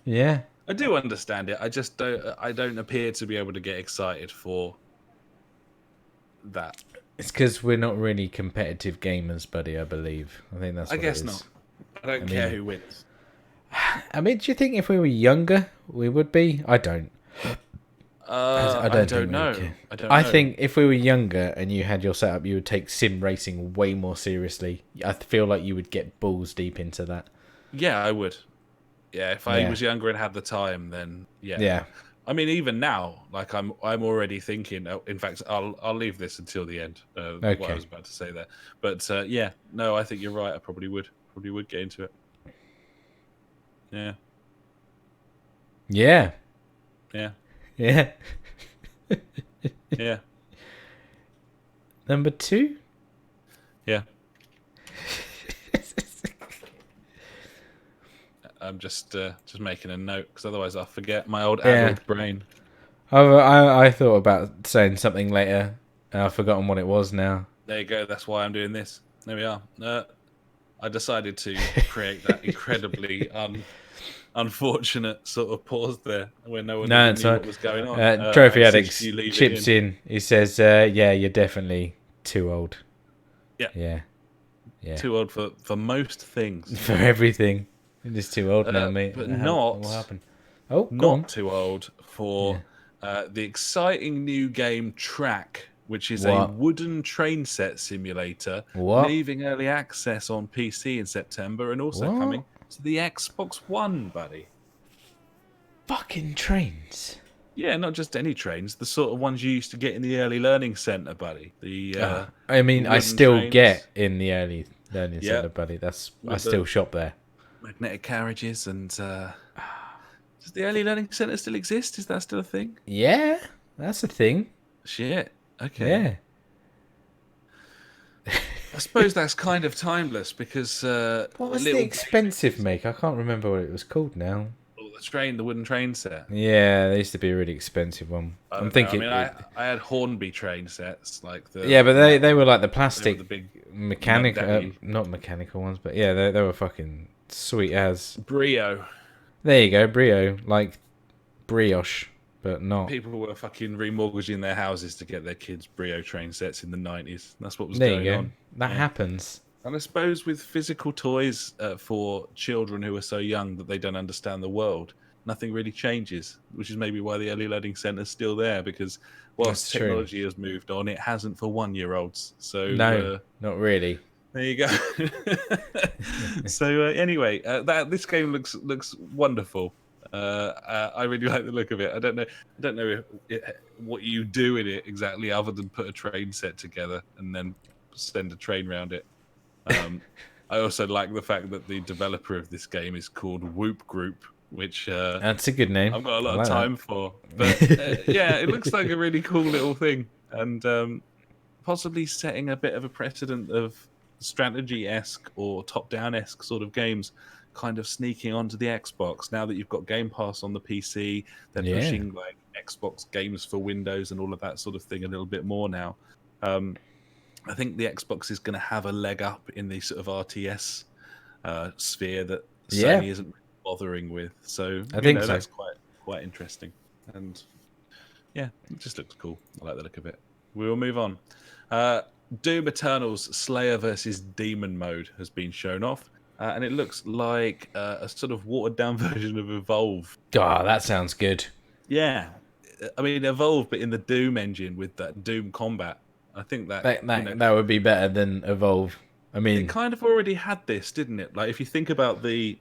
Yeah. I do understand it. I just don't. I don't appear to be able to get excited for that. It's because we're not really competitive gamers, buddy, I believe. I think that's I what it guess is. not. I don't care who wins. I mean, do you think if we were younger, we would be? I don't. I don't think we know. would care. I don't I know. think if we were younger and you had your setup, you would take sim racing way more seriously. I feel like you would get balls deep into that. Yeah, I would. Yeah, if I Yeah. was younger and had the time, then yeah. Yeah. I mean, even now, like I'm already thinking. In fact, I'll leave this until the end. What I Okay. was about to say there, but yeah, no, I think you're right. I probably would get into it. Yeah, Yeah. yeah, Yeah. yeah, Number 2? yeah. I'm just making a note because otherwise I'll forget my old adult brain. I thought about saying something later, and I've forgotten what it was now. There you go. That's why I'm doing this. There we are. I decided to create that incredibly unfortunate sort of pause there where no one even knew what was going on. Trophy I Addicts insist you leave chips it in. He says, yeah, you're definitely too old. Yeah. Yeah. Too old for most things. For everything. It is too old now, mate. But What happened? Oh, go on. not too old for the exciting new game Track, which is a wooden train set simulator, leaving early access on PC in September and also coming to the Xbox One, buddy. Fucking trains. Yeah, not just any trains, the sort of ones you used to get in the early learning centre, buddy. I mean, I still trains. get in the early learning centre, buddy. I still shop there. Magnetic carriages and does the early learning centre still exist? Is that still a thing? Yeah, that's a thing. Shit. Okay. Yeah. I suppose that's kind of timeless because what was the expensive make? I can't remember what it was called now. The wooden train set. Yeah, they used to be a really expensive one. I'm thinking. I had Hornby train sets like the. Yeah, but they were like the plastic, the big mechanical, not mechanical ones, but yeah, they were fucking sweet as. Brio. There you go, Brio, like brioche, but not. People were fucking remortgaging their houses to get their kids Brio train sets in the 90s. That's what was going on. That happens. And I suppose with physical toys for children who are so young that they don't understand the world, nothing really changes, which is maybe why the early learning centre is still there, because whilst technology has moved on, it hasn't for 1-year-olds. So no, not really. There you go. So anyway, this game looks wonderful. I really like the look of it. I don't know what you do in it exactly, other than put a train set together and then send a train around it. I also like the fact that the developer of this game is called Whoop Group, which that's a good name. I've got a lot of time for. But yeah, it looks like a really cool little thing, and possibly setting a bit of a precedent of strategy-esque or top-down-esque sort of games kind of sneaking onto the Xbox. Now that you've got Game Pass on the PC, they're pushing like Xbox games for Windows and all of that sort of thing a little bit more now. I think the Xbox is going to have a leg up in the sort of RTS sphere that Sony isn't bothering with. So I think that's quite interesting. And yeah, it just looks cool. I like the look of it. We will move on. Doom Eternal's Slayer versus Demon mode has been shown off. And it looks like a sort of watered-down version of Evolve. Oh, that sounds good. Yeah. I mean, Evolve, but in the Doom engine with that Doom combat. I think that would be better than Evolve. I mean, it kind of already had this, didn't it? Like, if you think about the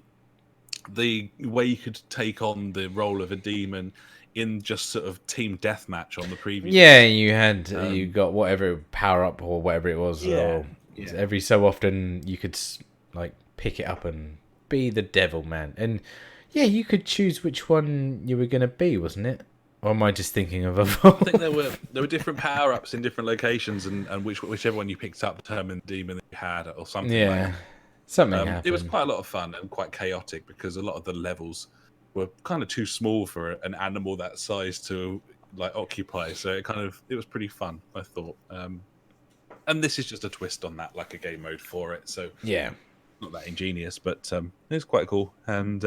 way you could take on the role of a demon in just sort of team deathmatch on the previous. Yeah, you had you got whatever power up or whatever it was. Yeah. Every so often you could like pick it up and be the devil man, and yeah, you could choose which one you were going to be, wasn't it? Or am I just thinking of Evolve? I think there were different power ups in different locations, and whichever one you picked up determined the demon that you had, or something. Yeah, like that. something happened. It was quite a lot of fun and quite chaotic because a lot of the levels were kind of too small for an animal that size to like occupy. So it was pretty fun, I thought. and this is just a twist on that, like a game mode for it. So Yeah. not that ingenious, but it's quite cool. And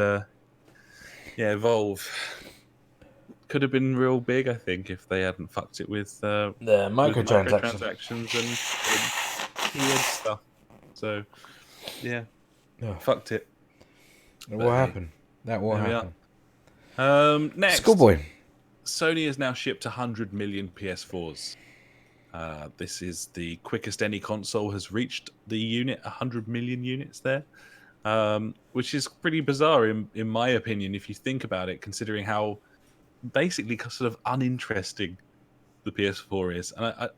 Evolve could have been real big, I think, if they hadn't fucked it with The with microtransactions. microtransactions and weird stuff. So yeah, Oh. fucked it. What happened? That will happen. Next, Schoolboy. Sony has now shipped 100 million PS4s. This is the quickest any console has reached the unit, 100 million units there, which is pretty bizarre in my opinion, if you think about it, considering how basically sort of uninteresting the PS4 is. And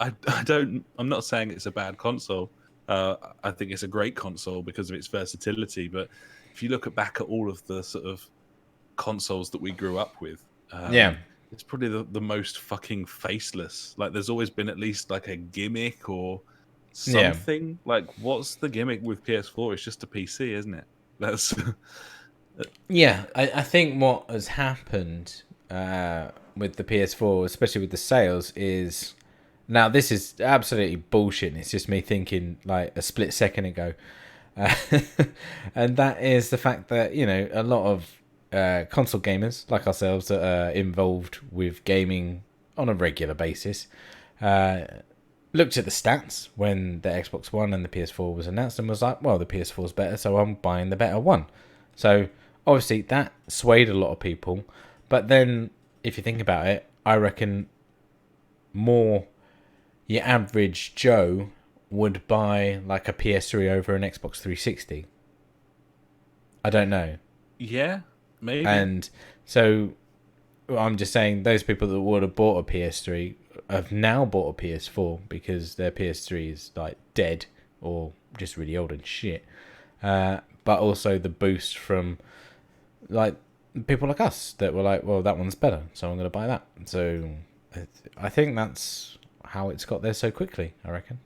I'm not saying it's a bad console. I think it's a great console because of its versatility. But if you look back at all of the sort of consoles that we grew up with, it's probably the most fucking faceless. Like, there's always been at least like a gimmick or something. Yeah. Like, what's the gimmick with PS4? It's just a PC, isn't it? That's yeah. I think what has happened with the PS4, especially with the sales, is now this is absolutely bullshit. It's just me thinking like a split second ago, and that is the fact that a lot of console gamers like ourselves that are involved with gaming on a regular basis looked at the stats when the Xbox One and the PS4 was announced and was like, well, the PS4 is better, so I'm buying the better one. So obviously that swayed a lot of people, but then if you think about it, I reckon more your average Joe would buy like a PS3 over an Xbox 360. I don't know. Yeah. Maybe. And so I'm just saying those people that would have bought a PS3 have now bought a PS4 because their PS3 is like dead or just really old and shit. But also the boost from like people like us that were like, well, that one's better, so I'm going to buy that. So I think that's how it's got there so quickly, I reckon.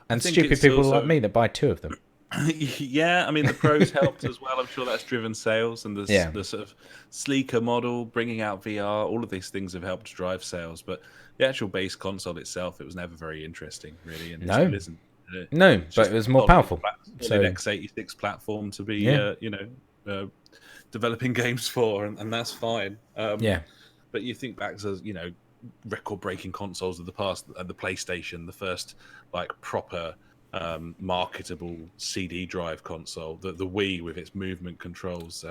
And stupid people also like me that buy two of them. Yeah, I mean, the pros helped as well. I'm sure that's driven sales, and the sort of sleeker model, bringing out VR, all of these things have helped drive sales. But the actual base console itself, it was never very interesting, really. And no, it isn't. No, but it was more powerful. So x86 platform to be, developing games for, and that's fine. But you think back to record-breaking consoles of the past, the PlayStation, the first like proper marketable CD drive console, the Wii with its movement controls.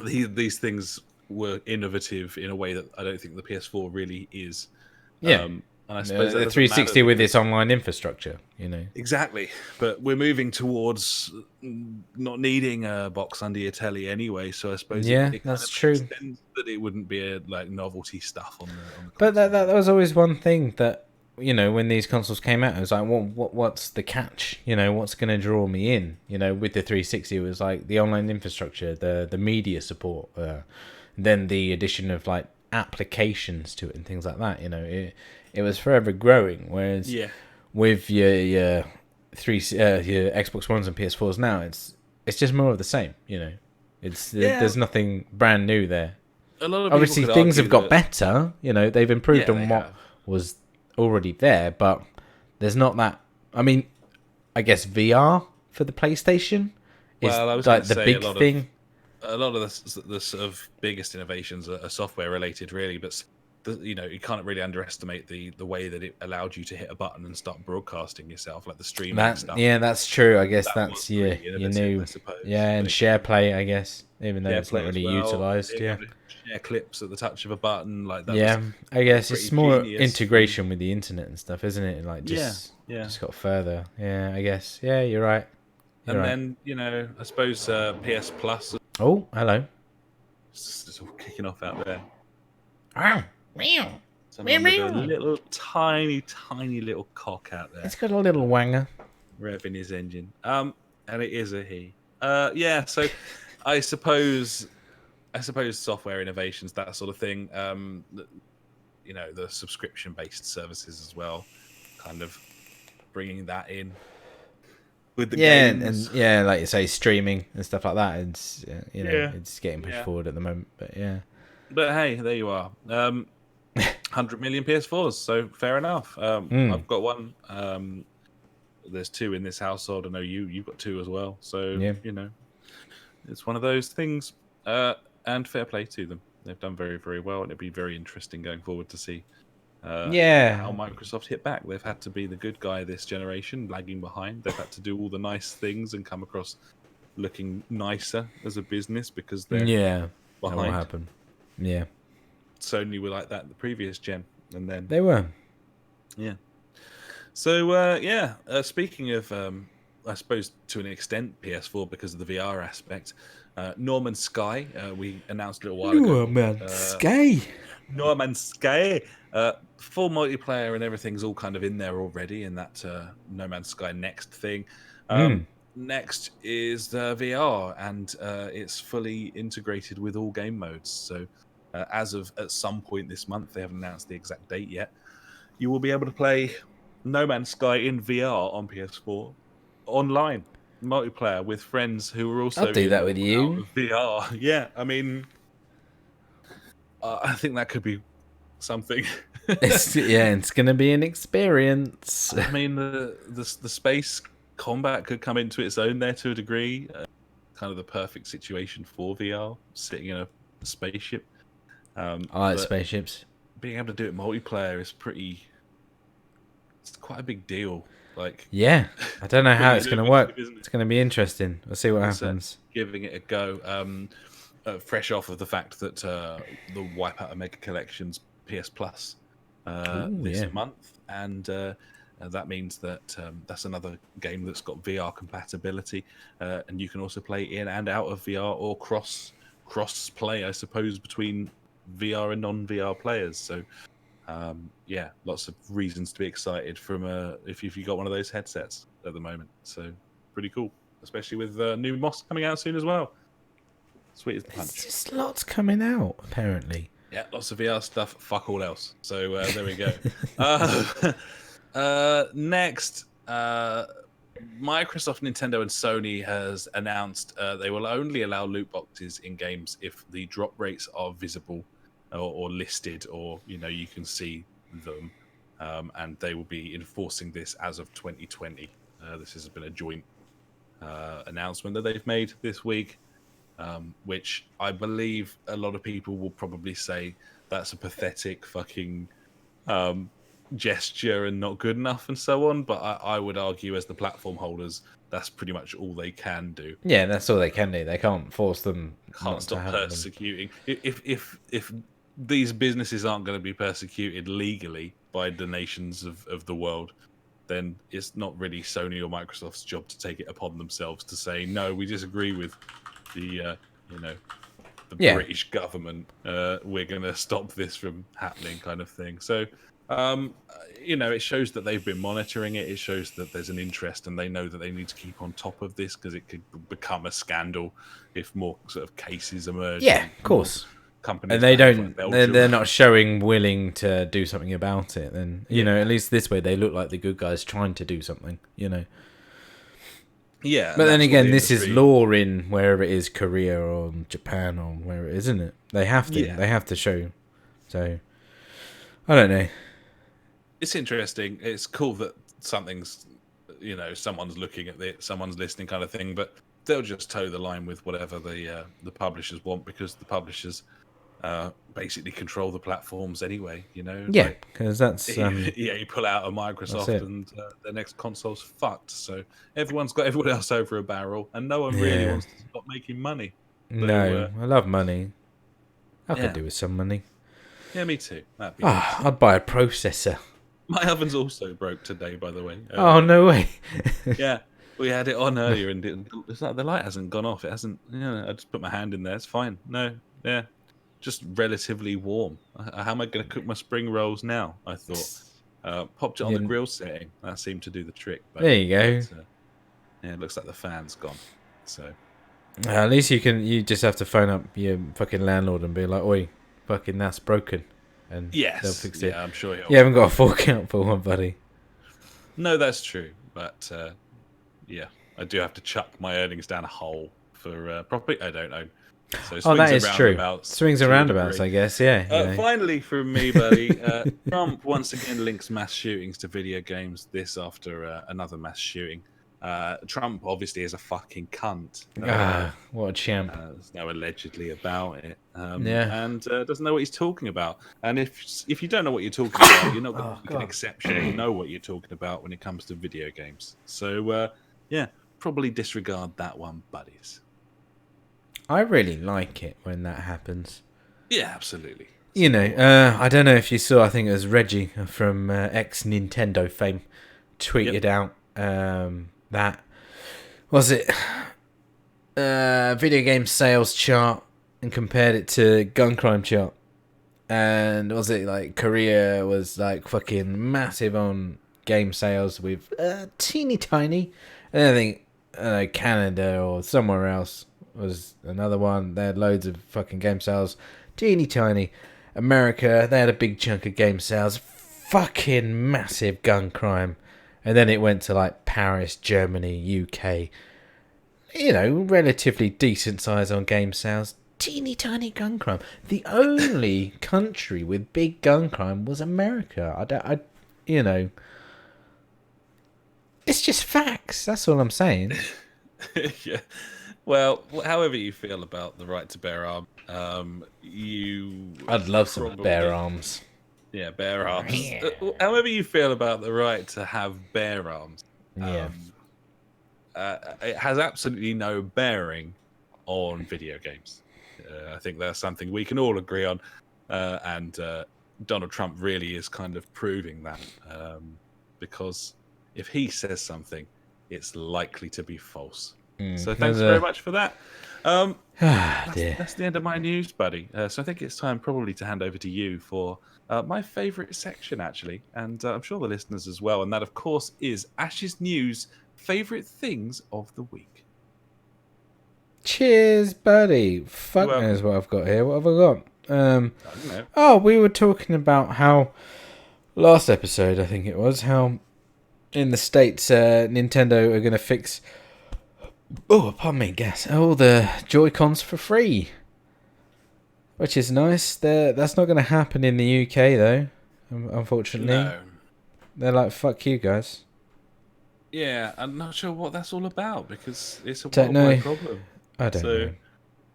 These things were innovative in a way that I don't think the PS4 really is. And I suppose the 360 with its online infrastructure, Exactly. But we're moving towards not needing a box under your telly anyway, so I suppose it that's true. That it wouldn't be like novelty stuff on the But that was always one thing that when these consoles came out, it was like, what's the catch? What's going to draw me in? With the 360, it was like the online infrastructure, the media support, then the addition of like applications to it and things like that. It was forever growing. Whereas with your Xbox Ones and PS4s now, it's just more of the same. There's nothing brand new there. A lot of obviously things have got better. They've improved on what was already there, but there's not that. I mean, I guess VR for the PlayStation is like the big thing. A lot of the sort of biggest innovations are software related, really, but you can't really underestimate the way that it allowed you to hit a button and start broadcasting yourself, like the streaming stuff. Yeah, that's true. I guess that's your new and share play. I guess even though it's not really utilized. Share clips at the touch of a button, like that. Yeah, I guess it's more integration with the internet and stuff, isn't it? Like just got further. Yeah, I guess. Yeah, you're right. Then I suppose PS Plus. Oh, hello. It's all kicking off out there. Someone with a little tiny little cock out there. It's got a little wanger revving his engine. And it is a he. So I suppose software innovations, that sort of thing. The subscription-based services as well, kind of bringing that in with the games. And like you say, streaming and stuff like that. It's it's getting pushed forward at the moment. But But hey, there you are. 100 million PS4s, so fair enough. I've got one. There's 2 in this household. I know you've got 2 as well. So, Yeah. it's one of those things. And fair play to them. They've done very, very well. And it'll be very interesting going forward to see how Microsoft hit back. They've had to be the good guy this generation, lagging behind. They've had to do all the nice things and come across looking nicer as a business because they're That behind. will happen. Yeah. Sony were like that in the previous gen. And then They were. Yeah. So, speaking of, I suppose to an extent, PS4 because of the VR aspect, No Man's Sky, we announced a little while ago. No Man's Sky, full multiplayer and everything's all kind of in there already in that No Man's Sky Next thing. Next is VR, and it's fully integrated with all game modes. So, as of at some point this month, they haven't announced the exact date yet, you will be able to play No Man's Sky in VR on PS4 online multiplayer with friends who are also I'll do that with you. VR. Yeah, I mean, I think that could be something. It's gonna be an experience. I mean, the space combat could come into its own there to a degree. Kind of the perfect situation for VR, sitting in a spaceship. I like spaceships. Being able to do it multiplayer is it's quite a big deal. Like, yeah, I don't know how it's going to work. Isn't it? It's going to be interesting. We'll see what happens. Giving it a go. Fresh off of the fact that the Wipeout Omega Collection's PS Plus this month, and that means that that's another game that's got VR compatibility, and you can also play in and out of VR or cross play, I suppose, between VR and non-VR players. So. Lots of reasons to be excited from if you got one of those headsets at the moment. So pretty cool, especially with new Moss coming out soon as well. Sweet as the punch. There's just lots coming out apparently. Yeah, lots of VR stuff. Fuck all else. So there we go. Next, Microsoft, Nintendo, and Sony has announced they will only allow loot boxes in games if the drop rates are visible. Or listed, or you can see them, and they will be enforcing this as of 2020. This has been a joint announcement that they've made this week, which I believe a lot of people will probably say that's a pathetic fucking gesture and not good enough and so on. But I would argue, as the platform holders, that's pretty much all they can do. Yeah, that's all they can do. They can't force them. Can't stop persecuting. If these businesses aren't going to be persecuted legally by the nations of the world, then it's not really Sony or Microsoft's job to take it upon themselves to say, no, we disagree with the British government. We're going to stop this from happening, kind of thing. So, it shows that they've been monitoring it. It shows that there's an interest, and they know that they need to keep on top of this because it could become a scandal if more sort of cases emerge. Yeah, of course. Companies and they don't. They're not showing willing to do something about it. Then at least this way they look like the good guys trying to do something. Yeah. But then again, this is law in wherever it is, Korea or Japan or where it is, isn't it? They have to. Yeah. They have to show. So I don't know. It's interesting. It's cool that something's, someone's looking at it, someone's listening, kind of thing. But they'll just toe the line with whatever the publishers want, because the publishers basically control the platforms anyway. Yeah, because that's you pull out a Microsoft and their next console's fucked. So everyone's got everyone else over a barrel, and no one really wants to stop making money. So, I love money. I could do with some money. Yeah, me too. That'd be nice. I'd buy a processor. My oven's also broke today, by the way. Oh, no way. Yeah, we had it on earlier, and the light hasn't gone off. It hasn't. I just put my hand in there. It's fine. No, just relatively warm. How am I going to cook my spring rolls now? I thought. Popped it on the grill setting. That seemed to do the trick. But, there you go. It looks like the fan's gone. So at least you just have to phone up your fucking landlord and be like, "Oi, fucking that's broken," and they'll fix it. Yeah, I'm sure you haven't got a fork out for one, buddy. No, that's true. But I do have to chuck my earnings down a hole for property. I don't know. So Oh, that swings is and true. roundabouts. Swings and to a roundabouts, degree. I guess. Yeah. You know. Finally, from me, buddy, Trump once again links mass shootings to video games. This after another mass shooting. Trump obviously is a fucking cunt. What a champ. There's no allegedly about it, Yeah. and doesn't know what he's talking about. And if you don't know what you're talking about, you're not going to make an God. exception and know what you're talking about when it comes to video games. So yeah, probably disregard that one, buddies. I really like it when that happens. Yeah, absolutely. You know, I don't know if you saw, I think it was Reggie from ex-Nintendo fame tweeted out that, was it, video game sales chart and compared it to gun crime chart. And was it like Korea was like fucking massive on game sales with teeny tiny. And I think Canada or somewhere else was another one. They had loads of fucking game sales, teeny tiny. America, they had a big chunk of game sales, fucking massive gun crime. And then it went to like Paris, Germany, UK. You know, relatively decent size on game sales. Teeny tiny gun crime. The only country with big gun crime was America. You know, it's just facts. That's all I'm saying. Yeah. Well, however you feel about the right to bear arms, I'd love some bear arms. Yeah, bear arms. However you feel about the right to have bear arms, Yeah. It has absolutely no bearing on video games. I think that's something we can all agree on, and Donald Trump really is kind of proving that, because if he says something, it's likely to be false. So thanks very much for that. That's the end of my news, buddy. So I think it's time probably to hand over to you for my favourite section, actually, and I'm sure the listeners as well. And that, of course, is Ash's News favourite things of the week. Cheers, buddy. Fuck knows what I've got here. What have I got? I don't know. Oh, we were talking about how last episode, I think it was, how in the States Nintendo are going to fix pardon me, all the Joy-Cons for free, which is nice. That's not going to happen in the UK though, unfortunately. No. They're like, fuck you guys. Yeah, I'm not sure what that's all about because it's a Don't worldwide know. problem. I don't know.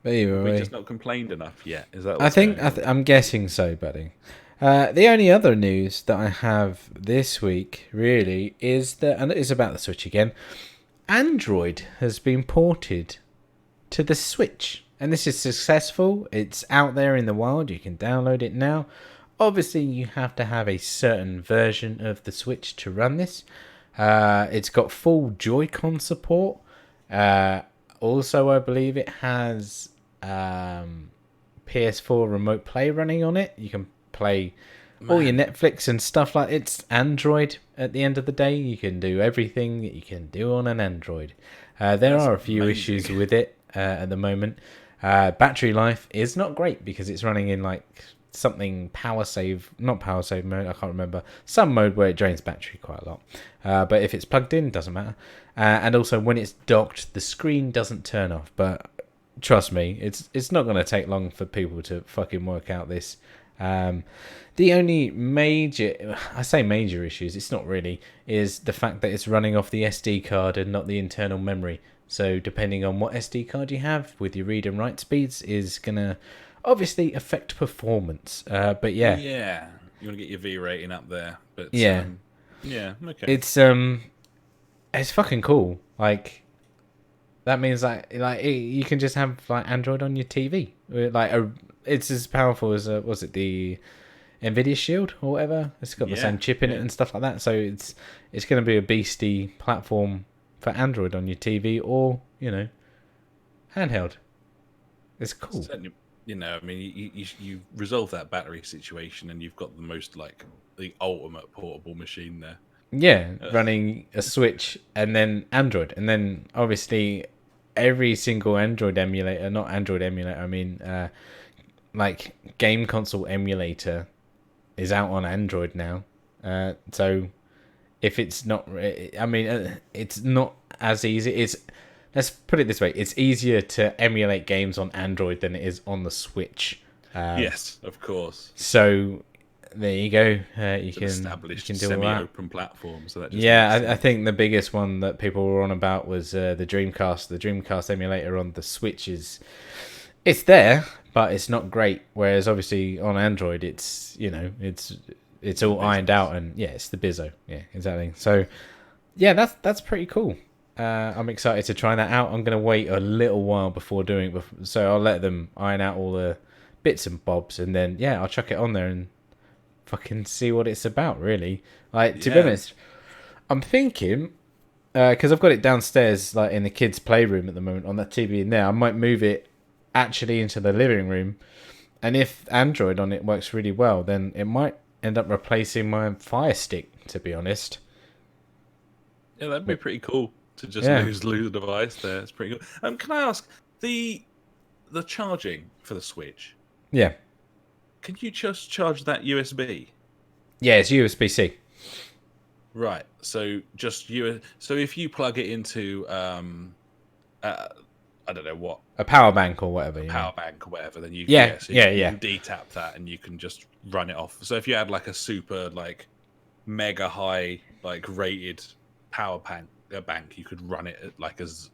But either We've way, just not complained enough yet. Is that? I think I'm guessing so, buddy. The only other news that I have this week really is that, and it is about the Switch again. Android has been ported to the Switch, and this is successful. It's out there in the wild. You can download it now. Obviously, you have to have a certain version of the Switch to run this. It's got full Joy-Con support. Also, I believe it has PS4 Remote Play running on it. You can play all your Netflix and stuff like it's Android at the end of the day. You can do everything that you can do on an Android. There are a few issues with it at the moment. Battery life is not great because it's running in like something not power save mode, I can't remember. Some mode where it drains battery quite a lot. But if it's plugged in, doesn't matter. And also when it's docked, the screen doesn't turn off. But trust me, it's not going to take long for people to fucking work out this. The only major issues, it's not really, is the fact that it's running off the SD card and not the internal memory. So depending on what SD card you have with your read and write speeds is going to obviously affect performance. But yeah. Yeah, you want to get your V rating up there. But yeah. Yeah, okay. It's fucking cool. Like, that means like you can just have like Android on your TV. It's as powerful as was it the Nvidia Shield or whatever? It's got the same chip in it and stuff like that. So it's going to be a beastie platform for Android on your TV or handheld. It's cool. Certainly, I mean, you resolve that battery situation and you've got the most the ultimate portable machine there. Yeah, running a Switch and then Android, and then obviously every single Android emulator, not Android emulator, I mean, like game console emulator is out on Android now. So if it's not, I mean, it's not as easy. let's put it this way: it's easier to emulate games on Android than it is on the Switch. Yes, of course. So there you go. You It's an can established do all that. semi-open platform, so that just Yeah, makes I think the biggest one that people were on about was the Dreamcast. The Dreamcast emulator on the Switch it's there, but it's not great. Whereas obviously on Android, it's all ironed out, and yeah, it's the bizzo. Yeah, exactly. So yeah, that's pretty cool. I'm excited to try that out. I'm gonna wait a little while before doing it, so I'll let them iron out all the bits and bobs, and then yeah, I'll chuck it on there and fucking see what it's about. Really, like to be honest, I'm thinking because I've got it downstairs, like in the kids' playroom at the moment on that TV in there. I might move it actually into the living room, and if Android on it works really well, then it might end up replacing my Fire Stick. To be honest, yeah, that'd be pretty cool to just lose the device there. It's pretty cool. Can I ask the charging for the Switch? Yeah. Can you just charge that USB? Yeah, it's USB-C. Right. So So if you plug it into I don't know what, A power bank or whatever. power bank or whatever, then you Yeah, you yeah. can detap that and you can just run it off. So if you had like a super like mega high like rated power bank, you could run it like as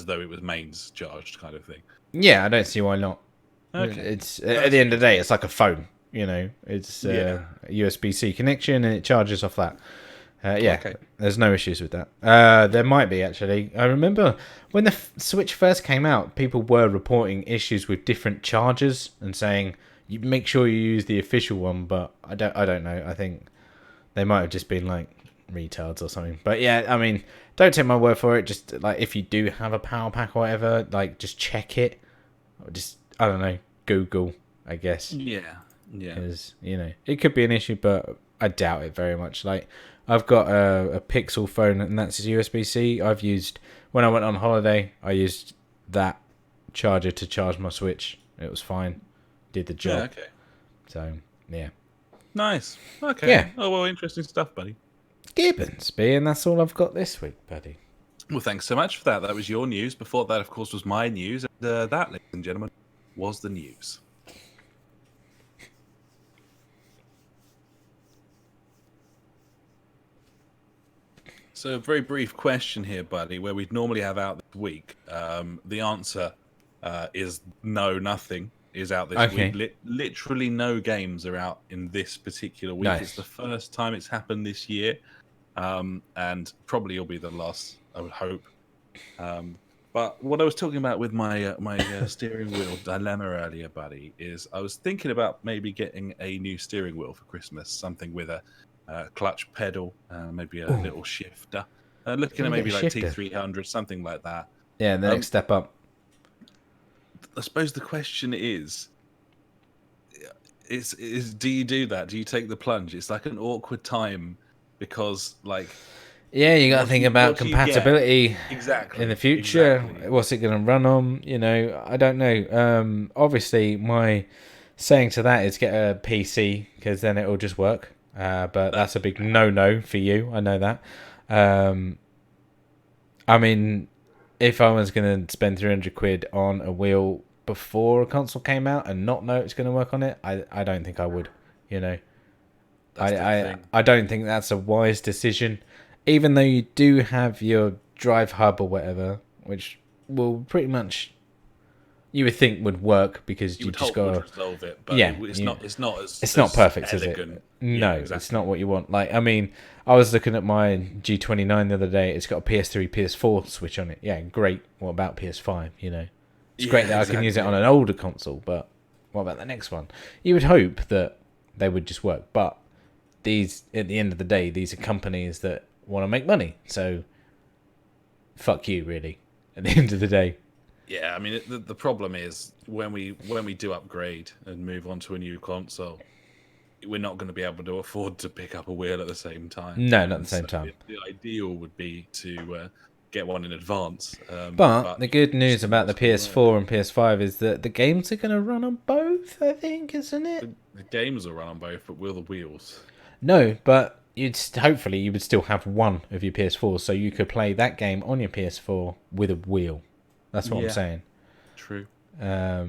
though it was mains charged kind of thing. Yeah, I don't see why not. Okay. It's at the end of the day, it's like a phone. It's a USB-C connection and it charges off that. Okay. There's no issues with that. There might be actually. I remember when the Switch first came out, people were reporting issues with different chargers and saying you make sure you use the official one. But I don't know. I think they might have just been like retards or something. But yeah, I mean, don't take my word for it. Just like if you do have a power pack or whatever, like just check it. Or just I don't know, Google, I guess. Yeah. Because it could be an issue, but I doubt it very much. Like I've got a Pixel phone and that's USB-C. I've used when I went on holiday. I used that charger to charge my Switch. It was fine. Did the job. Yeah, okay. So yeah. Nice. Okay. Yeah. Oh well, interesting stuff, buddy. Gibbons, B, and that's all I've got this week, buddy. Well, thanks so much for that. That was your news. Before that, of course, was my news. And that, ladies and gentlemen, was the news. So a very brief question here, buddy, where we'd normally have out this week. The answer is no, nothing is out this week. Literally no games are out in this particular week. Nice. It's the first time it's happened this year. And probably will be the last, I would hope. But what I was talking about with my steering wheel dilemma earlier, buddy, is I was thinking about maybe getting a new steering wheel for Christmas, something with a clutch pedal, maybe a little shifter. Looking at maybe like T300, something like that. Yeah, the next step up. I suppose the question is do you do that? Do you take the plunge? It's like an awkward time because like... Yeah, you got to think about compatibility exactly in the future. Exactly. What's it going to run on? I don't know. Obviously, my saying to that is get a PC because then it will just work. But that's a big no for you. I know that. I mean, if I was going to spend 300 quid on a wheel before a console came out and not know it's going to work on it, I don't think I would. I don't think that's a wise decision. Even though you do have your drive hub or whatever, which will pretty much you would think would work because you just got to resolve it. But it's not perfect, elegant. Is it? No, exactly. It's not what you want. Like, I mean, I was looking at my G29 the other day. It's got a PS3, PS4 switch on it. Yeah, great. What about PS5? It's great that I can use it on an older console. But what about the next one? You would hope that they would just work. But these, at the end of the day, these are companies that want to make money, so fuck you, really, at the end of the day. Yeah, I mean, the problem is when we do upgrade and move on to a new console, we're not going to be able to afford to pick up a wheel at the same time. No, not at the same time. The ideal would be to get one in advance. But the good news about the PS4 and PS5 is that the games are going to run on both, I think, isn't it? The games will run on both, but will the wheels? No, but hopefully you would still have one of your PS4, so you could play that game on your PS4 with a wheel. That's what I'm saying. True. I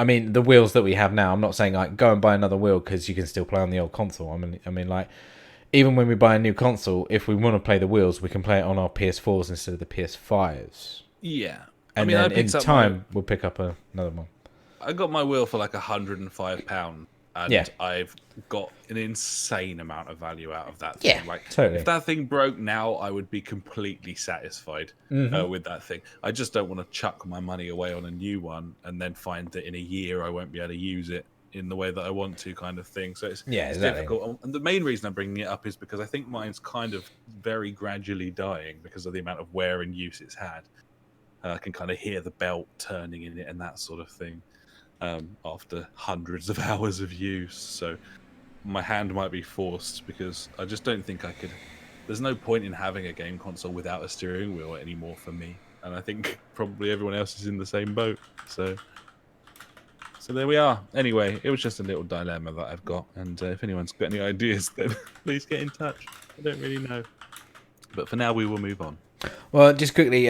mean, the wheels that we have now, I'm not saying like go and buy another wheel because you can still play on the old console. I mean, like even when we buy a new console, if we want to play the wheels, we can play it on our PS4s instead of the PS5s. Yeah. And then in time, we'll pick up another one. I got my wheel for like £105, and I've got an insane amount of value out of that thing. Yeah, like, totally. If that thing broke now, I would be completely satisfied with that thing. I just don't want to chuck my money away on a new one and then find that in a year I won't be able to use it in the way that I want to, kind of thing. So it's difficult. And the main reason I'm bringing it up is because I think mine's kind of very gradually dying because of the amount of wear and use it's had. I can kind of hear the belt turning in it and that sort of thing. After hundreds of hours of use, so my hand might be forced because I just don't think I could. There's no point in having a game console without a steering wheel anymore for me, and I think probably everyone else is in the same boat. So there we are. Anyway, it was just a little dilemma that I've got, and if anyone's got any ideas, then please get in touch. I don't really know, but for now we will move on. Well, just quickly,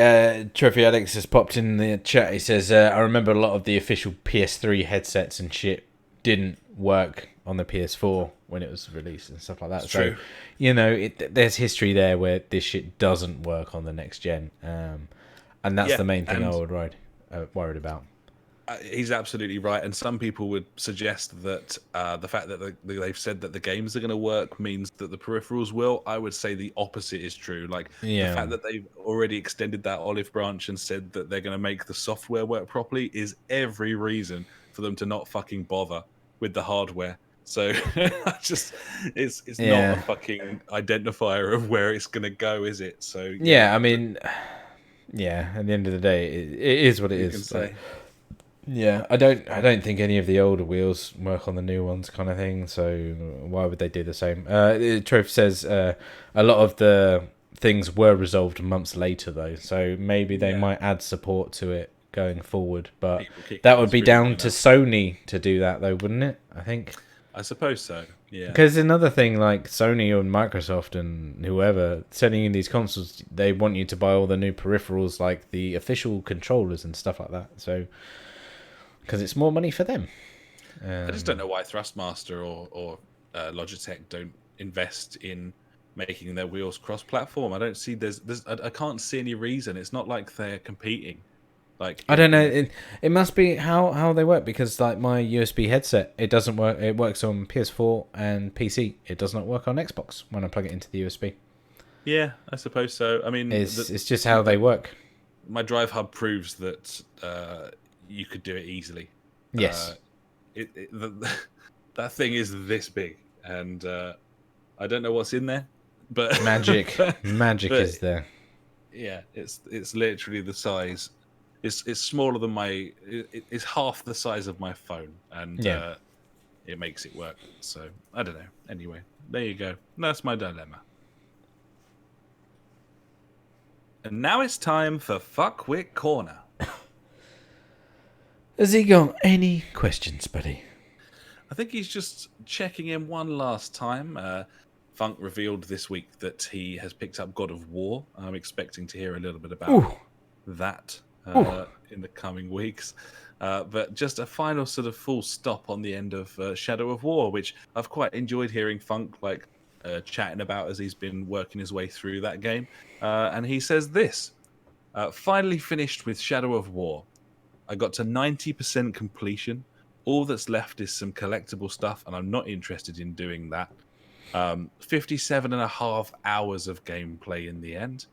Trophy Alex has popped in the chat. He says, I remember a lot of the official PS3 headsets and shit didn't work on the PS4 when it was released and stuff like that. It's so, true. you know, there's history there where this shit doesn't work on the next gen. And that's the main thing I would worried about. He's absolutely right, and some people would suggest that the fact that they've said that the games are going to work means that the peripherals will. I would say the opposite is true. Like the fact that they've already extended that olive branch and said that they're going to make the software work properly is every reason for them to not fucking bother with the hardware. So it's not a fucking identifier of where it's going to go, is it? So I mean, at the end of the day, it is what it is. Yeah, I don't think any of the older wheels work on the new ones, kind of thing. So why would they do the same? Troph says a lot of the things were resolved months later, though. So maybe they might add support to it going forward. But that would be down to Sony to do that, though, wouldn't it? I suppose so. Yeah. Because another thing, like Sony and Microsoft and whoever selling you these consoles, they want you to buy all the new peripherals, like the official controllers and stuff like that. So. Because it's more money for them. I just don't know why Thrustmaster or Logitech don't invest in making their wheels cross-platform. I don't see I can't see any reason. It's not like they're competing. Like I don't know. It must be how they work, because like my USB headset, it doesn't work. It works on PS4 and PC. It does not work on Xbox when I plug it into the USB. Yeah, I suppose so. I mean, it's just how they work. My Drive Hub proves that. You could do it easily. Yes. That thing is this big, and I don't know what's in there, but magic is there. Yeah, it's literally the size. It's smaller than it's half the size of my phone, and it makes it work. So I don't know. Anyway, there you go. That's my dilemma. And now it's time for Fuckwit Corner. Has he got any questions, buddy? I think he's just checking in one last time. Funk revealed this week that he has picked up God of War. I'm expecting to hear a little bit about that in the coming weeks. But just a final sort of full stop on the end of Shadow of War, which I've quite enjoyed hearing Funk chatting about as he's been working his way through that game. And he says this, finally finished with Shadow of War. I got to 90% completion. All that's left is some collectible stuff, and I'm not interested in doing that. 57.5 hours of gameplay in the end.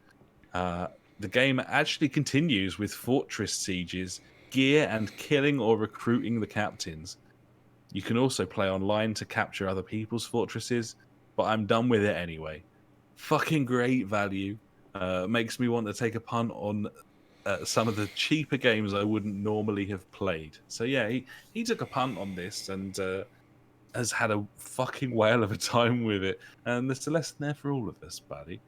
The game actually continues with fortress sieges, gear, and killing or recruiting the captains. You can also play online to capture other people's fortresses, but I'm done with it anyway. Fucking great value. Makes me want to take a punt on some of the cheaper games I wouldn't normally have played. So yeah, he took a punt on this and has had a fucking whale of a time with it. And there's a lesson there for all of us, buddy.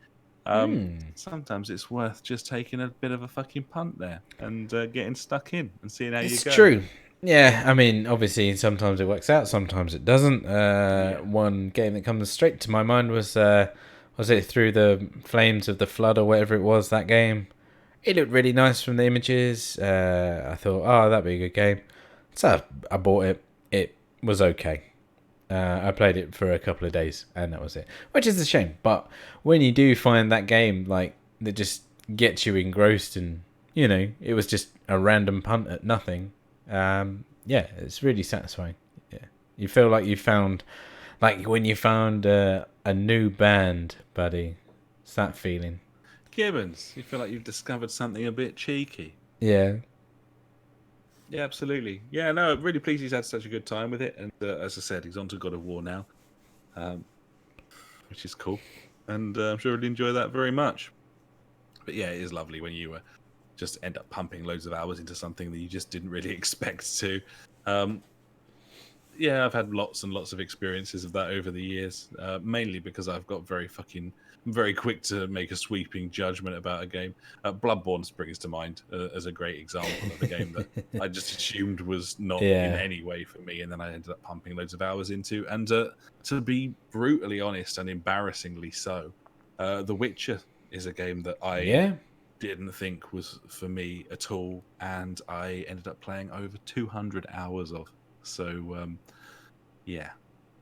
Sometimes it's worth just taking a bit of a fucking punt there and getting stuck in and seeing how you go. It's true. Yeah, I mean, obviously, sometimes it works out, sometimes it doesn't. One game that comes straight to my mind was it Through the Flames of the Flood or whatever it was, that game? It looked really nice from the images. I thought, oh, that'd be a good game. So I bought it. It was okay. I played it for a couple of days, and that was it. Which is a shame. But when you do find that game, like, that just gets you engrossed and, it was just a random punt at nothing. Yeah, it's really satisfying. Yeah, you feel like you found, like when you found a new band, buddy. It's that feeling. Gibbons, you feel like you've discovered something a bit cheeky. Yeah. Yeah, absolutely. Yeah, no, really pleased he's had such a good time with it. And as I said, he's on to God of War now, which is cool. And I'm sure he'll enjoy that very much. But yeah, it is lovely when you just end up pumping loads of hours into something that you just didn't really expect to. Yeah, I've had lots and lots of experiences of that over the years, mainly because I've got very quick to make a sweeping judgment about a game. Bloodborne springs to mind as a great example of a game that I just assumed was not in any way for me, and then I ended up pumping loads of hours into. And to be brutally honest and embarrassingly so, The Witcher is a game that I didn't think was for me at all, and I ended up playing over 200 hours of. So, yeah,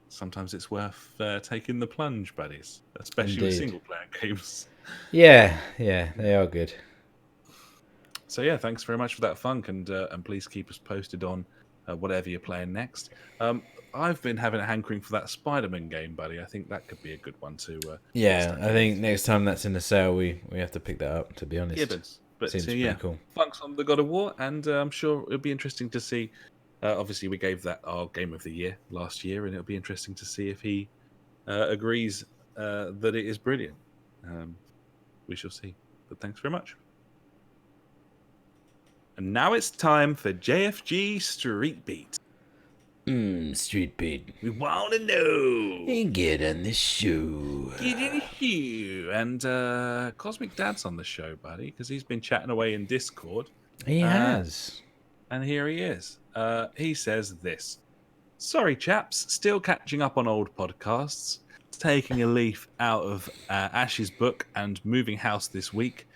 sometimes it's worth taking the plunge, buddies, especially with single-player games. Yeah, they are good. So, yeah, thanks very much for that, Funk, and please keep us posted on whatever you're playing next. I've been having a hankering for that Spider-Man game, buddy. I think that could be a good one to... I think next time that's in the sale, we have to pick that up, to be honest. Yeah, but seems pretty cool. Funk's on the God of War, and I'm sure it'll be interesting to see. Obviously, we gave that our Game of the Year last year, and it'll be interesting to see if he agrees that it is brilliant. We shall see. But thanks very much. And now it's time for JfG Street Beat. Street Beat. We want to know. Get on the show. Get in the show. And Cosmic Dad's on the show, buddy, because he's been chatting away in Discord. He has. And here he is. He says this. Sorry, chaps. Still catching up on old podcasts. Taking a leaf out of Ash's book and moving house this week.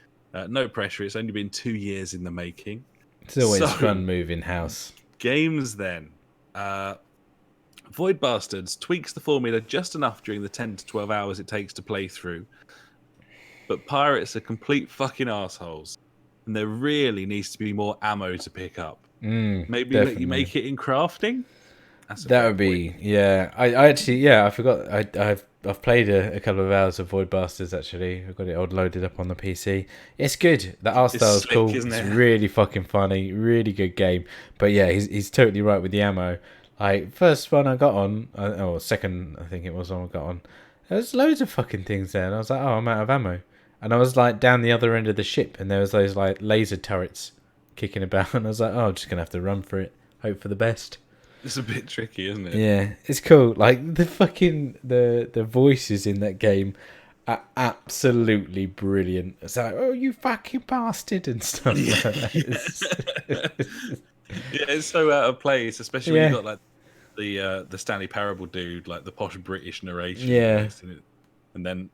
No pressure. It's only been 2 years in the making. It's always fun moving house. Games then. Void Bastards tweaks the formula just enough during the 10 to 12 hours it takes to play through. But pirates are complete fucking assholes. And there really needs to be more ammo to pick up. Maybe let you make it in crafting? That would be, yeah. I actually, I forgot. I've played a couple of hours of Void Bastards, actually. I've got it all loaded up on the PC. It's good. The art style is cool. It's really fucking funny. Really good game. But yeah, he's totally right with the ammo. Like, first one I got on, or second, I think it was one I got on, there was loads of fucking things there. And I was like, oh, I'm out of ammo. And I was like down the other end of the ship, and there was those like laser turrets kicking about. And I was like, oh, I'm just going to have to run for it. Hope for the best. It's a bit tricky, isn't it? Yeah, it's cool. Like the fucking the voices in that game are absolutely brilliant. It's like, oh, you fucking bastard and stuff like that. Yeah, it's so out of place, especially when you got like the Stanley Parable dude, like the posh British narration. Yeah. And then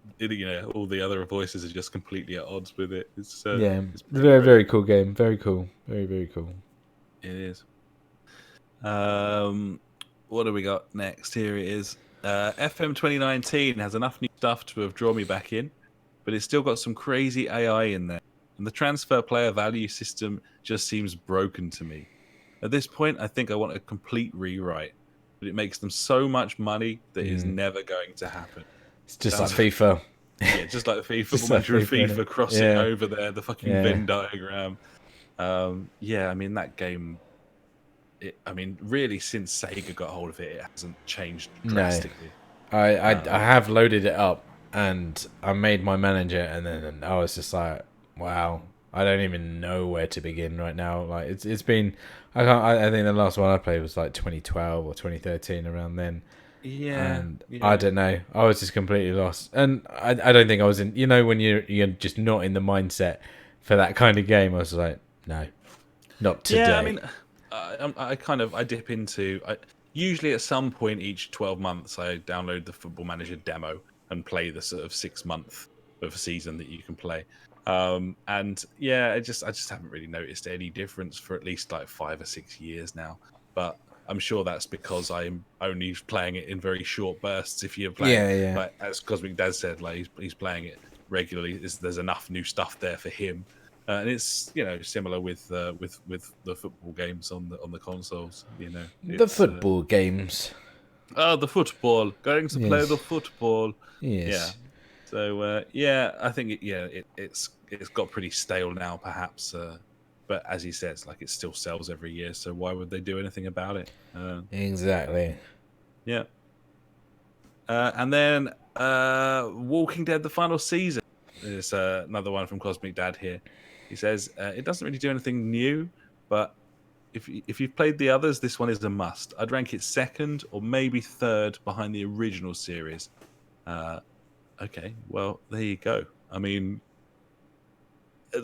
all the other voices are just completely at odds with it. It's it's very cool game. Very cool. Very, very cool. It is. What do we got next? Here it is. FM 2019 has enough new stuff to have drawn me back in, but it's still got some crazy AI in there, and the transfer player value system just seems broken to me. At this point, I think I want a complete rewrite, but it makes them so much money that it's never going to happen. It's just like FIFA. Yeah, just like FIFA. Just like FIFA crossing over there, the fucking Venn diagram. Yeah, I mean, that game... really, since Sega got hold of it, it hasn't changed drastically. No. I have loaded it up, and I made my manager, and then I was just like, wow, I don't even know where to begin right now. Like it's been, I think the last one I played was like 2012 or 2013, around then. Yeah. And I don't know. I was just completely lost, and I don't think I was in. When you're just not in the mindset for that kind of game, I was like, no, not today. Yeah, I mean, I dip into. Usually at some point each 12 months, I download the Football Manager demo and play the sort of 6 month of a season that you can play. And yeah, I just haven't really noticed any difference for at least like 5 or 6 years now. But I'm sure that's because I'm only playing it in very short bursts. If you're playing, Yeah. like as Cosmic Dad said, like he's playing it regularly. There's enough new stuff there for him. And it's similar with the football games on the consoles. The It's football games. the football, going to play Yes. the football. Yes. Yeah. So yeah, I think it's got pretty stale now, perhaps. But as he says, like it still sells every year. So why would they do anything about it? Exactly. Yeah. And then Walking Dead: The Final Season is another one from Cosmic Dad here. He says it doesn't really do anything new, but if you've played the others, this one is a must. I'd rank it second or maybe third behind the original series. Okay, well there you go. I mean,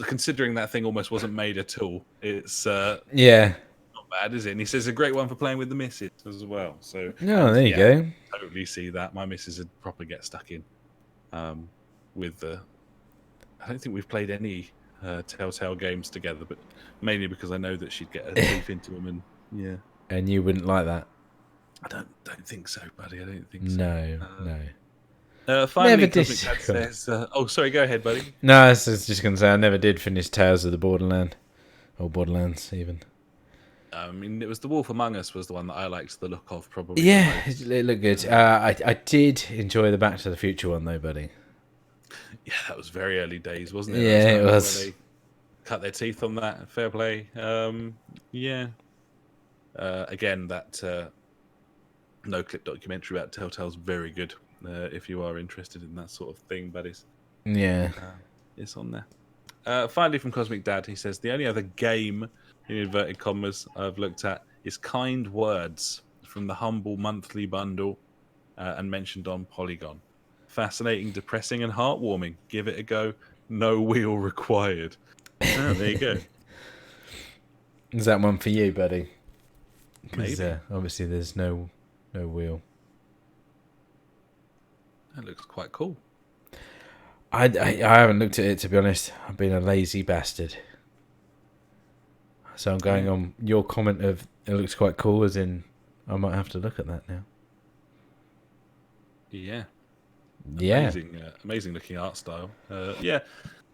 considering that thing almost wasn't made at all, it's Yeah. not bad, is it? And he says a great one for playing with the missus as well. So No, there you go. Totally see that. My missus would probably get stuck in with the. I don't think we've played any Telltale games together, but mainly because I know that she'd get her teeth into them, and yeah. And you wouldn't like that? I don't think so, buddy. I don't think so. No. Finally, Never did. Cosmic Dad says, "Oh, sorry. Go ahead, buddy." No, I was just going to say I never did finish Tales of the Borderland. Or Borderlands, even. I mean, it was The Wolf Among Us was the one that I liked the look of, probably. Yeah, it looked good. I did enjoy the Back to the Future one, though, buddy. Yeah, that was very early days, wasn't it? Yeah, it was. Where they cut their teeth on that. Fair play. Yeah. Again, that no-clip documentary about Telltale's very good. If you are interested in that sort of thing, buddies. Yeah. It's on there. Finally, from Cosmic Dad, he says, the only other game, in inverted commas, I've looked at is Kind Words from the Humble Monthly Bundle and mentioned on Polygon. Fascinating, depressing, and heartwarming. Give it a go. No wheel required. Oh, there you go. Is that one for you, buddy? Maybe. Because obviously there's no wheel. That looks quite cool. I haven't looked at it, to be honest. I've been a lazy bastard. So I'm going on your comment of it looks quite cool, as in I might have to look at that now. Yeah. Yeah. Amazing looking art style. Yeah.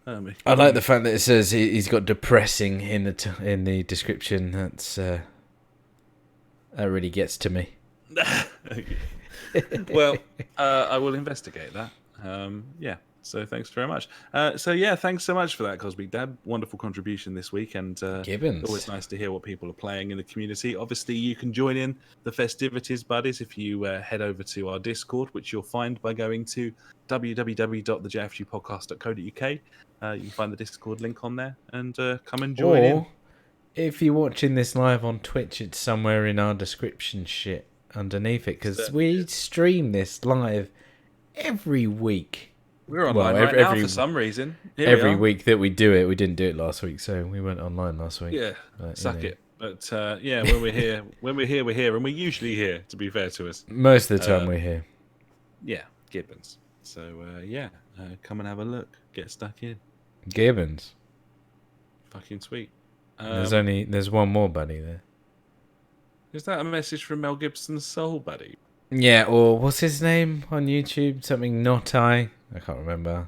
I like the fact that it says he's got depressing in the description. That really gets to me. Well, I will investigate that. Yeah. So thanks very much. Thanks so much for that, Cosmic Dad. Wonderful contribution this week, and Gibbons. Always nice to hear what people are playing in the community. Obviously, you can join in the festivities, buddies, if you head over to our Discord, which you'll find by going to www.thejfgpodcast.co.uk. You can find the Discord link on there, and come and join in. Or if you're watching this live on Twitch, it's somewhere in our description shit underneath it, because we stream this live every week. We're online now for some reason. Every week that we do it, we didn't do it last week, so we went online last week. Yeah, suck it. But when we're here, we're here, and we're usually here. To be fair to us, most of the time we're here. Yeah, Gibbons. So come and have a look. Get stuck in. Gibbons. Fucking sweet. There's one more buddy there. Is that a message from Mel Gibson's soul buddy? Yeah, or what's his name on YouTube? Something Not I can't remember.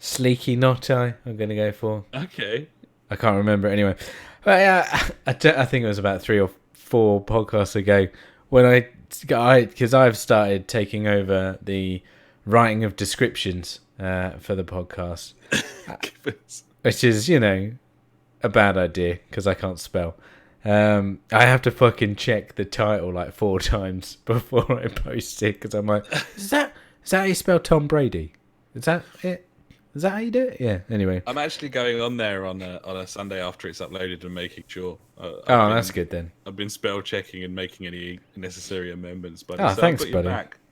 Sleeky Not I. I'm gonna go for. Okay. I can't remember anyway. But yeah, I think it was about 3 or 4 podcasts ago when because I've started taking over the writing of descriptions for the podcast, which is a bad idea because I can't spell. I have to fucking check the title like 4 times before I post it because I'm like, is that how you spell Tom Brady? Is that it? Is that how you do it? Yeah. Anyway, I'm actually going on there on a Sunday after it's uploaded and making sure. That's good then. I've been spell checking and making any necessary amendments. But thanks, buddy.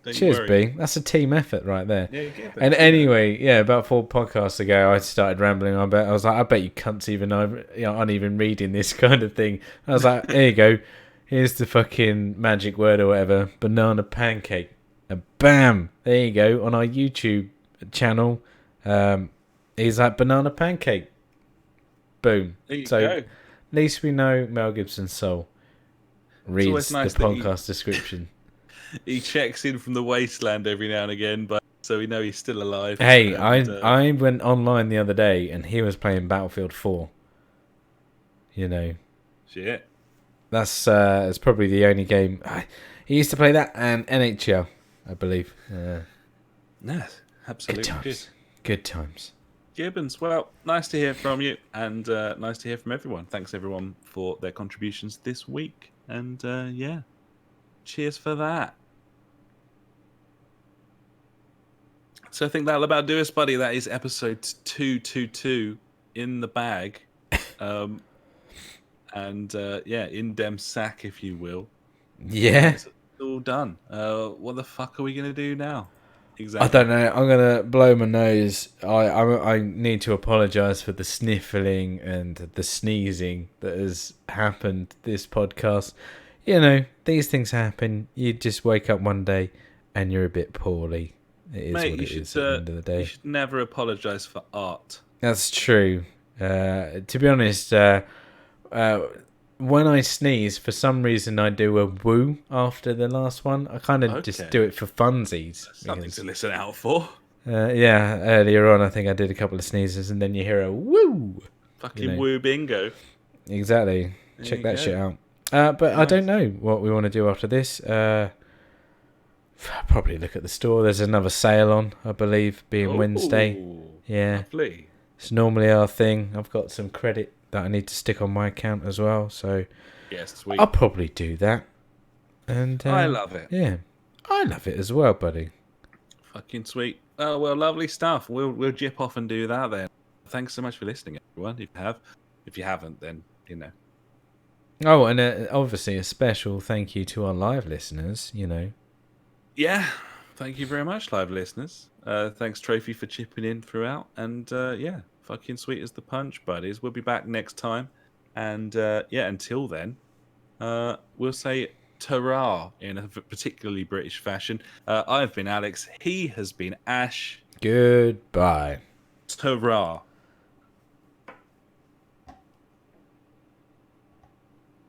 Don't you Cheers, worry. B. That's a team effort right there. Yeah, you get that. And anyway, yeah, about 4 podcasts ago, I started rambling. I was like, I bet you cunts aren't even reading this kind of thing. I was like, here you go. Here's the fucking magic word or whatever. Banana pancake. And bam! There you go. On our YouTube channel, he's like banana pancake. Boom. There you So go. at least we know Mel Gibson's soul reads nice the podcast description. He checks in from the wasteland every now and again, but so we know he's still alive. Hey, and, I went online the other day and he was playing Battlefield 4. You know, shit. that's probably the only game. He used to play that and NHL, I believe. Yes, absolutely. Good times. Good times. Gibbons, well, nice to hear from you, and nice to hear from everyone. Thanks everyone for their contributions this week, and yeah, cheers for that. So I think that'll about do us, buddy. That is episode 222 in the bag, and yeah, in dem sack, if you will. Yeah. It's all done. What the fuck are we gonna do now? Exactly. I don't know. I'm gonna blow my nose. I need to apologise for the sniffling and the sneezing that has happened this podcast. You know, these things happen. You just wake up one day and you're a bit poorly. It is Mate, what it is at the end of the day. You should never apologise for art. That's true. To be honest, when I sneeze, for some reason I do a woo after the last one. I kind of just do it for funsies. That's something to listen out for. Yeah, earlier on I think I did a couple of sneezes and then you hear a woo. Fucking woo bingo. Exactly. Check that shit out. But Nice. I don't know what we want to do after this. Probably look at the store. There's another sale on, I believe, being Wednesday. Yeah. Lovely. It's normally our thing. I've got some credit that I need to stick on my account as well, so Yes, sweet. I'll probably do that. And I love it. Yeah, I love it as well, buddy. Fucking sweet. Oh well, lovely stuff. We'll jip off and do that then. Thanks so much for listening, everyone. If you have, if you haven't, then you know. Oh, and obviously a special thank you to our live listeners. You know. Yeah. Thank you very much, live listeners. Thanks, Trophy, for chipping in throughout. And yeah, fucking sweet as the punch, buddies. We'll be back next time. And yeah, until then, we'll say ta-ra in a particularly British fashion. I've been Alex. He has been Ash. Goodbye. Ta-ra.